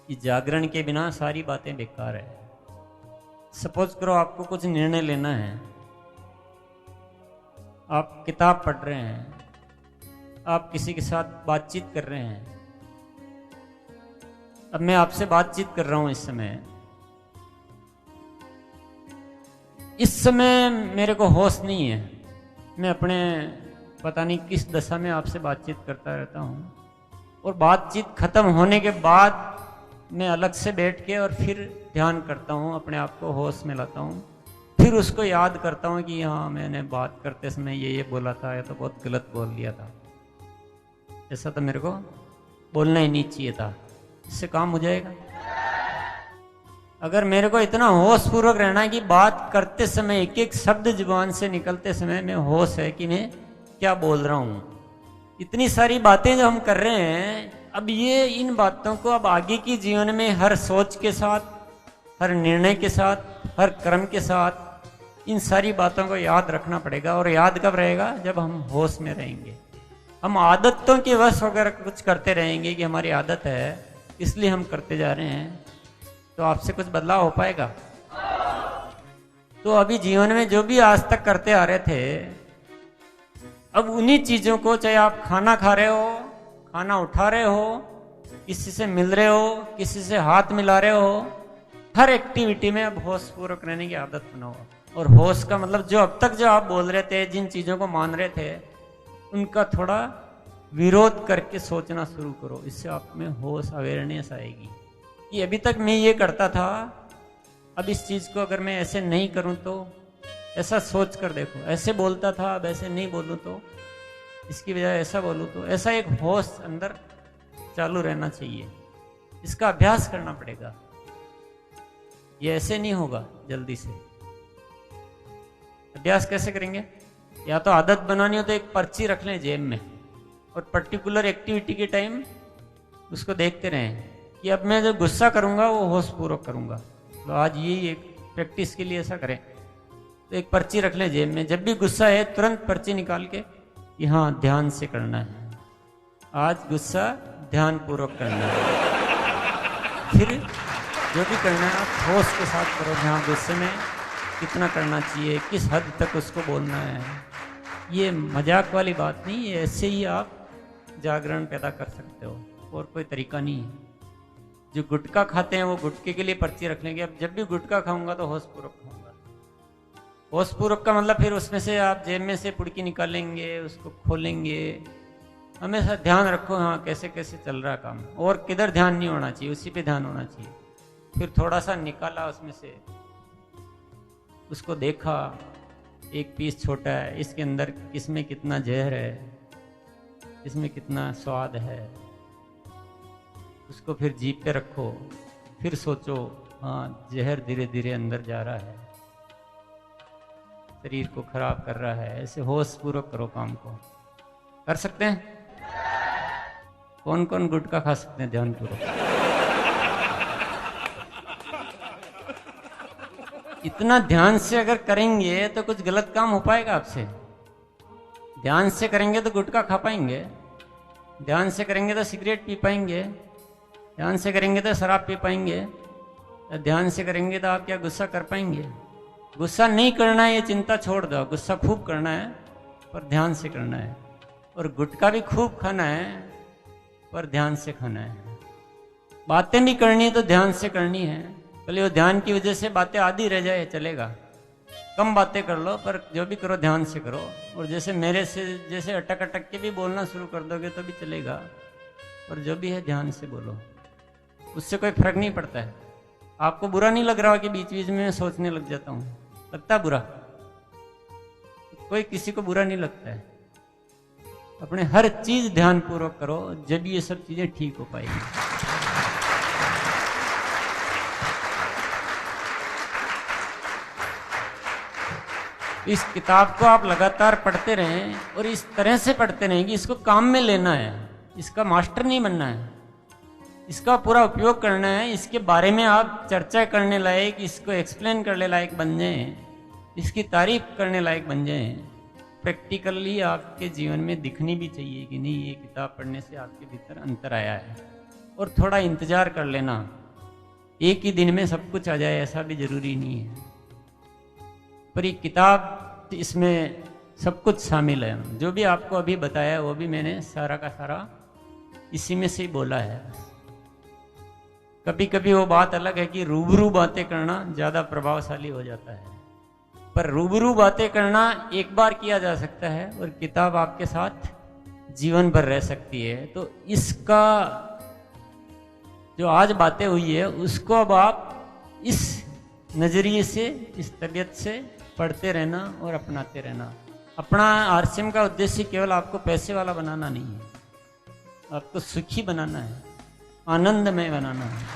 कि जागरण के बिना सारी बातें बेकार है। सपोज करो आपको कुछ निर्णय लेना है, आप किताब पढ़ रहे हैं, आप किसी के साथ बातचीत कर रहे हैं। अब मैं आपसे बातचीत कर रहा हूं इस समय मेरे को होश नहीं है। मैं अपने पता नहीं किस दशा में आपसे बातचीत करता रहता हूं, और बातचीत खत्म होने के बाद मैं अलग से बैठ के और फिर ध्यान करता हूं, अपने आप को होश में लाता हूं, फिर उसको याद करता हूं कि हाँ मैंने बात करते समय ये बोला था, या तो बहुत गलत बोल दिया था, ऐसा तो मेरे को बोलना ही नहीं चाहिए था। इससे काम हो जाएगा। अगर मेरे को इतना होश पूर्वक रहना है कि बात करते समय एक एक शब्द जुबान से निकलते समय में होश है कि मैं क्या बोल रहा हूं। इतनी सारी बातें जो हम कर रहे हैं, अब ये इन बातों को अब आगे की जीवन में हर सोच के साथ, हर निर्णय के साथ, हर कर्म के साथ इन सारी बातों को याद रखना पड़ेगा। और याद कब रहेगा? जब हम होश में रहेंगे। हम आदतों के वश वगैरह कुछ करते रहेंगे कि हमारी आदत है इसलिए हम करते जा रहे हैं, तो आपसे कुछ बदलाव हो पाएगा? तो अभी जीवन में जो भी आज तक करते आ रहे थे, अब उन्हीं चीजों को, चाहे आप खाना खा रहे हो, खाना उठा रहे हो, किसी से मिल रहे हो, किसी से हाथ मिला रहे हो, हर एक्टिविटी में अब होश पूर्वक रहने की आदत बनाओ। और होश का मतलब जो अब तक जो आप बोल रहे थे, जिन चीजों को मान रहे थे, उनका थोड़ा विरोध करके सोचना शुरू करो। इससे आप में होश, अवेयरनेस आएगी कि अभी तक मैं ये करता था, अब इस चीज को अगर मैं ऐसे नहीं करूं तो, ऐसा सोच कर देखो। ऐसे बोलता था, अब ऐसे नहीं बोलूं तो, इसकी बजाय ऐसा बोलूं तो, ऐसा एक होश अंदर चालू रहना चाहिए। इसका अभ्यास करना पड़ेगा। ये ऐसे नहीं होगा जल्दी से। अभ्यास कैसे करेंगे? या तो आदत बनानी हो तो एक पर्ची रख लें जेब में, और पर्टिकुलर एक्टिविटी के टाइम उसको देखते रहें कि अब मैं जो गुस्सा करूंगा वो होश पूर्वक करूंगा। तो आज ये एक प्रैक्टिस के लिए ऐसा करें। तो एक पर्ची रख लें जेब में, जब भी गुस्सा है तुरंत पर्ची निकाल के कि हाँ ध्यान से करना है, आज गुस्सा ध्यान पूर्वक करना है। फिर जो भी करना है आप होश के साथ करो। हाँ गुस्से में कितना करना चाहिए, किस हद तक उसको बोलना है। ये मजाक वाली बात नहीं है, ऐसे ही आप जागरण पैदा कर सकते हो, और कोई तरीका नहीं है। जो गुटखा खाते हैं वो गुटखे के लिए पर्ची रख लेंगे, अब जब भी गुटखा खाऊंगा तो होश पूर्वक खाऊंगा। होश पूर्वक का मतलब फिर उसमें से आप जेब में से पुड़की निकालेंगे, उसको खोलेंगे। हमेशा ध्यान रखो हाँ कैसे कैसे चल रहा काम, और किधर ध्यान नहीं होना चाहिए, उसी पे ध्यान होना चाहिए। फिर थोड़ा सा निकाला उसमें से, उसको देखा, एक पीस छोटा है, इसके अंदर किसमें कितना जहर है, इसमें कितना स्वाद है, उसको फिर जीभ पे रखो। फिर सोचो हाँ जहर धीरे धीरे अंदर जा रहा है, शरीर को खराब कर रहा है। ऐसे होश पूर्वक करो काम को। कर सकते हैं? कौन कौन गुटखा खा सकते हैं ध्यान पूर्वक? इतना ध्यान से अगर करेंगे तो कुछ गलत काम हो पाएगा आपसे? ध्यान से करेंगे तो गुटखा खा पाएंगे, ध्यान से करेंगे तो सिगरेट पी पाएंगे, ध्यान से करेंगे तो शराब पी पाएंगे, ध्यान से करेंगे तो आप क्या गुस्सा कर पाएंगे? गुस्सा नहीं करना है, ये चिंता छोड़ दो। गुस्सा खूब करना है पर ध्यान से करना है, और गुटखा भी खूब खाना है पर ध्यान से खाना है। बातें भी करनी है तो ध्यान से करनी है। भले वो ध्यान की वजह से बातें आधी रह जाए चलेगा, कम बातें कर लो, पर जो भी करो ध्यान से करो। और जैसे मेरे से जैसे अटक अटक के भी बोलना शुरू कर दोगे तो भी चलेगा, और जो भी है ध्यान से बोलो, उससे कोई फर्क नहीं पड़ता है। आपको बुरा नहीं लग रहा कि बीच बीच में सोचने लग जाता हूँ? लगता है बुरा? कोई किसी को बुरा नहीं लगता है। अपने हर चीज ध्यान पूर्वक करो, जब ये सब चीजें ठीक हो पाएगी। इस किताब को आप लगातार पढ़ते रहें, और इस तरह से पढ़ते रहें कि इसको काम में लेना है। इसका मास्टर नहीं बनना है, इसका पूरा उपयोग करना है। इसके बारे में आप चर्चा करने लायक, इसको एक्सप्लेन करने लायक बन जाएं, इसकी तारीफ करने लायक बन जाएं। प्रैक्टिकली आपके जीवन में दिखनी भी चाहिए कि नहीं, ये किताब पढ़ने से आपके भीतर अंतर आया है। और थोड़ा इंतजार कर लेना, एक ही दिन में सब कुछ आ जाए ऐसा भी जरूरी नहीं है। पर ये किताब, इसमें सब कुछ शामिल है। जो भी आपको अभी बताया वो भी मैंने सारा का सारा इसी में से ही बोला है। कभी कभी वो बात अलग है कि रूबरू बातें करना ज़्यादा प्रभावशाली हो जाता है, पर रूबरू बातें करना एक बार किया जा सकता है, और किताब आपके साथ जीवन भर रह सकती है। तो इसका जो आज बातें हुई है उसको अब आप इस नज़रिए से, इस तबीयत से पढ़ते रहना और अपनाते रहना। अपना आरसीएम का उद्देश्य केवल आपको पैसे वाला बनाना नहीं है, आपको सुखी बनाना है, आनंदमय बनाना है।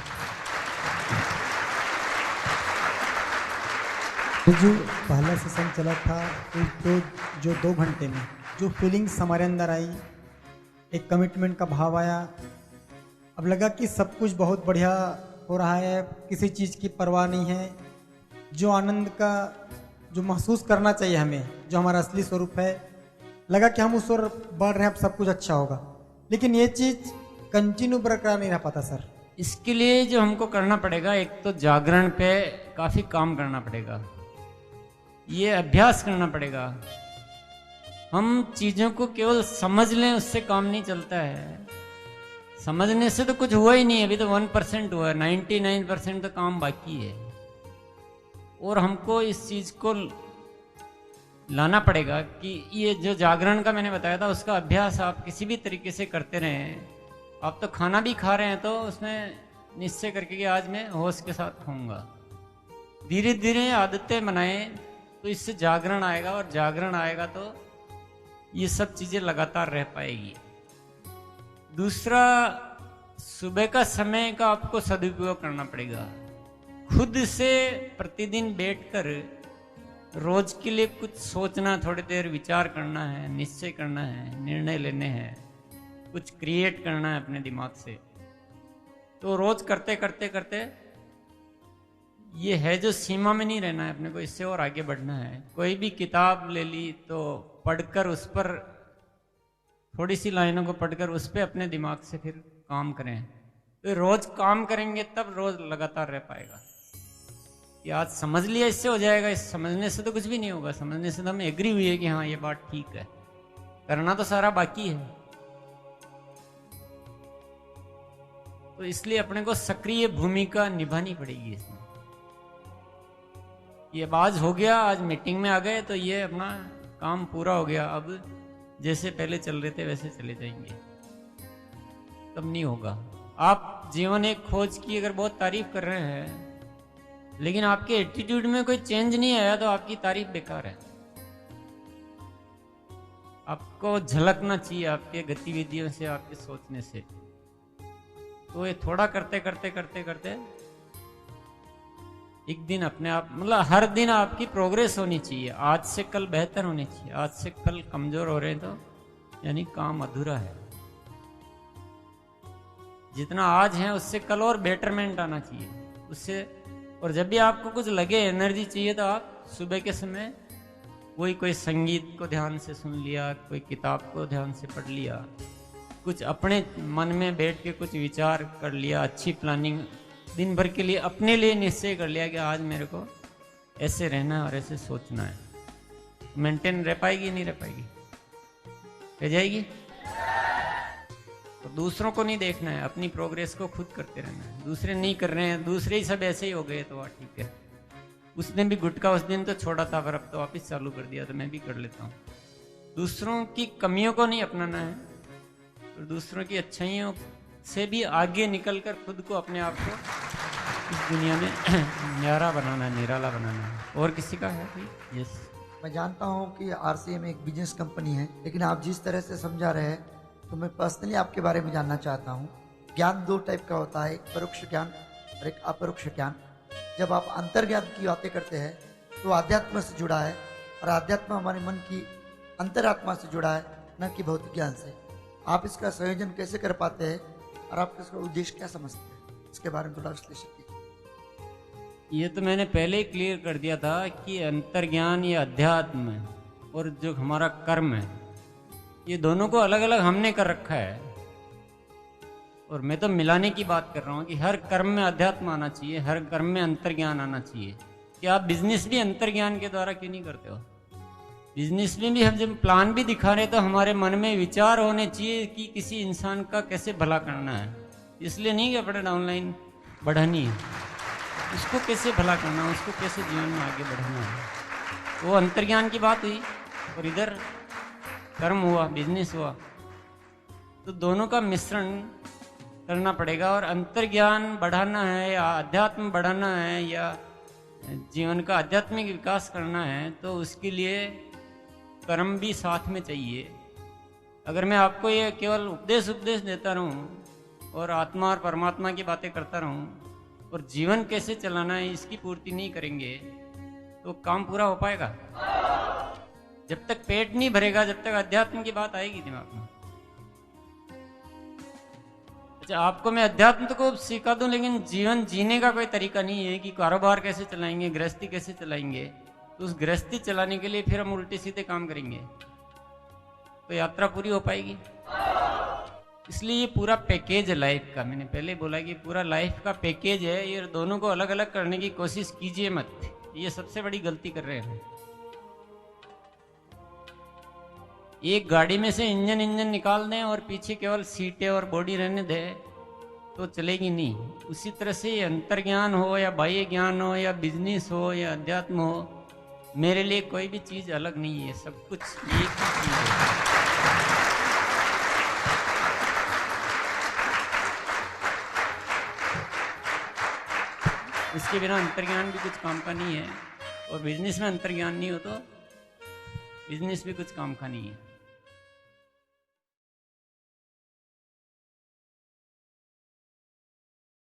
तो जो पहला सेशन चला था, तो जो 2 घंटे में जो फीलिंग्स हमारे अंदर आई, एक कमिटमेंट का भाव आया। अब लगा कि सब कुछ बहुत बढ़िया हो रहा है, किसी चीज़ की परवाह नहीं है। जो आनंद का जो महसूस करना चाहिए हमें, जो हमारा असली स्वरूप है, लगा कि हम उस ओर बढ़ रहे हैं, अब सब कुछ अच्छा होगा। लेकिन ये चीज़ कंटिन्यू बरकरार नहीं रह पाता सर। इसके लिए जो हमको करना पड़ेगा, एक तो जागरण पे काफ़ी काम करना पड़ेगा, ये अभ्यास करना पड़ेगा। हम चीज़ों को केवल समझ लें उससे काम नहीं चलता है। समझने से तो कुछ हुआ ही नहीं है, अभी तो 1% हुआ है, 99% तो काम बाकी है। और हमको इस चीज़ को लाना पड़ेगा कि ये जो जागरण का मैंने बताया था उसका अभ्यास आप किसी भी तरीके से करते रहें। आप तो खाना भी खा रहे हैं तो उसमें निश्चय करके कि आज मैं होश के साथ खाऊंगा। धीरे धीरे आदतें बनाएं तो इससे जागरण आएगा, और जागरण आएगा तो ये सब चीज़ें लगातार रह पाएगी। दूसरा, सुबह का समय का आपको सदुपयोग करना पड़ेगा। खुद से प्रतिदिन बैठकर रोज के लिए कुछ सोचना, थोड़ी देर विचार करना है, निश्चय करना है, निर्णय लेने हैं, कुछ क्रिएट करना है अपने दिमाग से। तो रोज करते करते करते ये है जो सीमा में नहीं रहना है अपने को, इससे और आगे बढ़ना है। कोई भी किताब ले ली तो पढ़कर उस पर थोड़ी सी लाइनों को पढ़कर उस पर अपने दिमाग से फिर काम करें। तो रोज काम करेंगे तब रोज लगातार रह पाएगा। कि आज समझ लिया इससे हो जाएगा, इस समझने से तो कुछ भी नहीं होगा। समझने से तो हम एग्री हुई है कि हाँ ये बात ठीक है, करना तो सारा बाकी है। तो इसलिए अपने को सक्रिय भूमिका निभानी पड़ेगी इसमें। ये आज हो गया, आज मीटिंग में आ गए तो ये अपना काम पूरा हो गया, अब जैसे पहले चल रहे थे वैसे चले जाएंगे, तब नहीं होगा। आप जीवन एक खोज की अगर बहुत तारीफ कर रहे हैं लेकिन आपके एटीट्यूड में कोई चेंज नहीं आया तो आपकी तारीफ बेकार है। आपको झलकना चाहिए आपके गतिविधियों से, आपके सोचने से। तो ये थोड़ा करते करते करते करते एक दिन अपने आप, मतलब हर दिन आपकी प्रोग्रेस होनी चाहिए। आज से कल बेहतर होनी चाहिए। आज से कल कमजोर हो रहे हैं तो यानी काम अधूरा है। जितना आज है उससे कल और बेटरमेंट आना चाहिए उससे। और जब भी आपको कुछ लगे, एनर्जी चाहिए, तो आप सुबह के समय कोई संगीत को ध्यान से सुन लिया, कोई किताब को ध्यान से पढ़ लिया, कुछ अपने मन में बैठ के कुछ विचार कर लिया, अच्छी प्लानिंग दिन भर के लिए अपने लिए निश्चय कर लिया कि आज मेरे को ऐसे रहना है और ऐसे सोचना है, मेंटेन रह पाएगी नहीं रह पाएगी? रह जाएगी। तो दूसरों को नहीं देखना है, अपनी प्रोग्रेस को खुद करते रहना है। दूसरे नहीं कर रहे हैं, दूसरे ही सब ऐसे ही हो गए तो वह ठीक है। उसने भी गुटखा उस दिन तो छोड़ा था, पर अब तो वापिस चालू कर दिया, तो मैं भी कर लेता हूँ। दूसरों की कमियों को नहीं अपनाना है और दूसरों की अच्छाइयों से भी आगे निकलकर खुद को, अपने आप को इस दुनिया में न्यारा बनाना है, निराला बनाना है। और किसी का है भाई? यस। मैं जानता हूँ कि आरसीएम एक बिजनेस कंपनी है, लेकिन आप जिस तरह से समझा रहे हैं तो मैं पर्सनली आपके बारे में जानना चाहता हूँ। ज्ञान दो टाइप का होता है, एक परोक्ष ज्ञान और एक अपरोक्ष ज्ञान। जब आप अंतर्ज्ञान की बातें करते हैं तो आध्यात्म से जुड़ा है, और आध्यात्म हमारे मन की अंतरात्मा से जुड़ा है, न कि भौतिक ज्ञान से। आप इसका संयोजन कैसे कर पाते हैं और आप इसका उद्देश्य क्या समझते हैं, इसके बारे में थोड़ा विश्लेषण कीजिए। ये तो मैंने पहले ही क्लियर कर दिया था कि अंतर्ज्ञान या अध्यात्म और जो हमारा कर्म है, ये दोनों को अलग अलग हमने कर रखा है। और मैं तो मिलाने की बात कर रहा हूँ कि हर कर्म में अध्यात्म आना चाहिए, हर कर्म में अंतर्ज्ञान आना चाहिए। कि आप बिजनेस भी अंतर्ज्ञान के द्वारा क्यों नहीं करते हो? बिजनेस में भी हम जब प्लान भी दिखा रहे तो हमारे मन में विचार होने चाहिए कि किसी इंसान का कैसे भला करना है। इसलिए नहीं कि अपने डाउनलाइन बढ़ानी है, उसको कैसे भला करना है, उसको कैसे जीवन में आगे बढ़ाना है। वो अंतर्ज्ञान की बात हुई और इधर कर्म हुआ, बिजनेस हुआ। तो दोनों का मिश्रण करना पड़ेगा। और अंतर्ज्ञान बढ़ाना है या अध्यात्म बढ़ाना है या जीवन का आध्यात्मिक विकास करना है, तो उसके लिए कर्म भी साथ में चाहिए। अगर मैं आपको ये केवल उपदेश देता रहूं और आत्मा और परमात्मा की बातें करता रहूं और जीवन कैसे चलाना है इसकी पूर्ति नहीं करेंगे तो काम पूरा हो पाएगा? जब तक पेट नहीं भरेगा, जब तक अध्यात्म की बात आएगी दिमाग में। अच्छा, आपको मैं अध्यात्म को सिखा दूं, लेकिन जीवन जीने का कोई तरीका नहीं है कि कारोबार कैसे चलाएंगे, गृहस्थी कैसे चलाएंगे। तो उस गृहस्थी चलाने के लिए फिर हम उल्टे सीधे काम करेंगे तो यात्रा पूरी हो पाएगी? इसलिए ये पूरा पैकेज है लाइफ का। मैंने पहले बोला कि पूरा लाइफ का पैकेज है, ये दोनों को अलग अलग करने की कोशिश कीजिए मत। ये सबसे बड़ी गलती कर रहे हैं। एक गाड़ी में से इंजन निकाल दें और पीछे केवल सीटें और बॉडी रहने दें तो चलेगी नहीं। उसी तरह से अंतर्ज्ञान हो या बाह्य ज्ञान हो या बिजनेस हो या अध्यात्म हो, मेरे लिए कोई भी चीज अलग नहीं है, सब कुछ एक ही चीज है। इसके बिना अंतर्ज्ञान भी कुछ काम का नहीं है, और बिजनेस में अंतर्ज्ञान नहीं हो तो बिजनेस भी कुछ काम का नहीं है।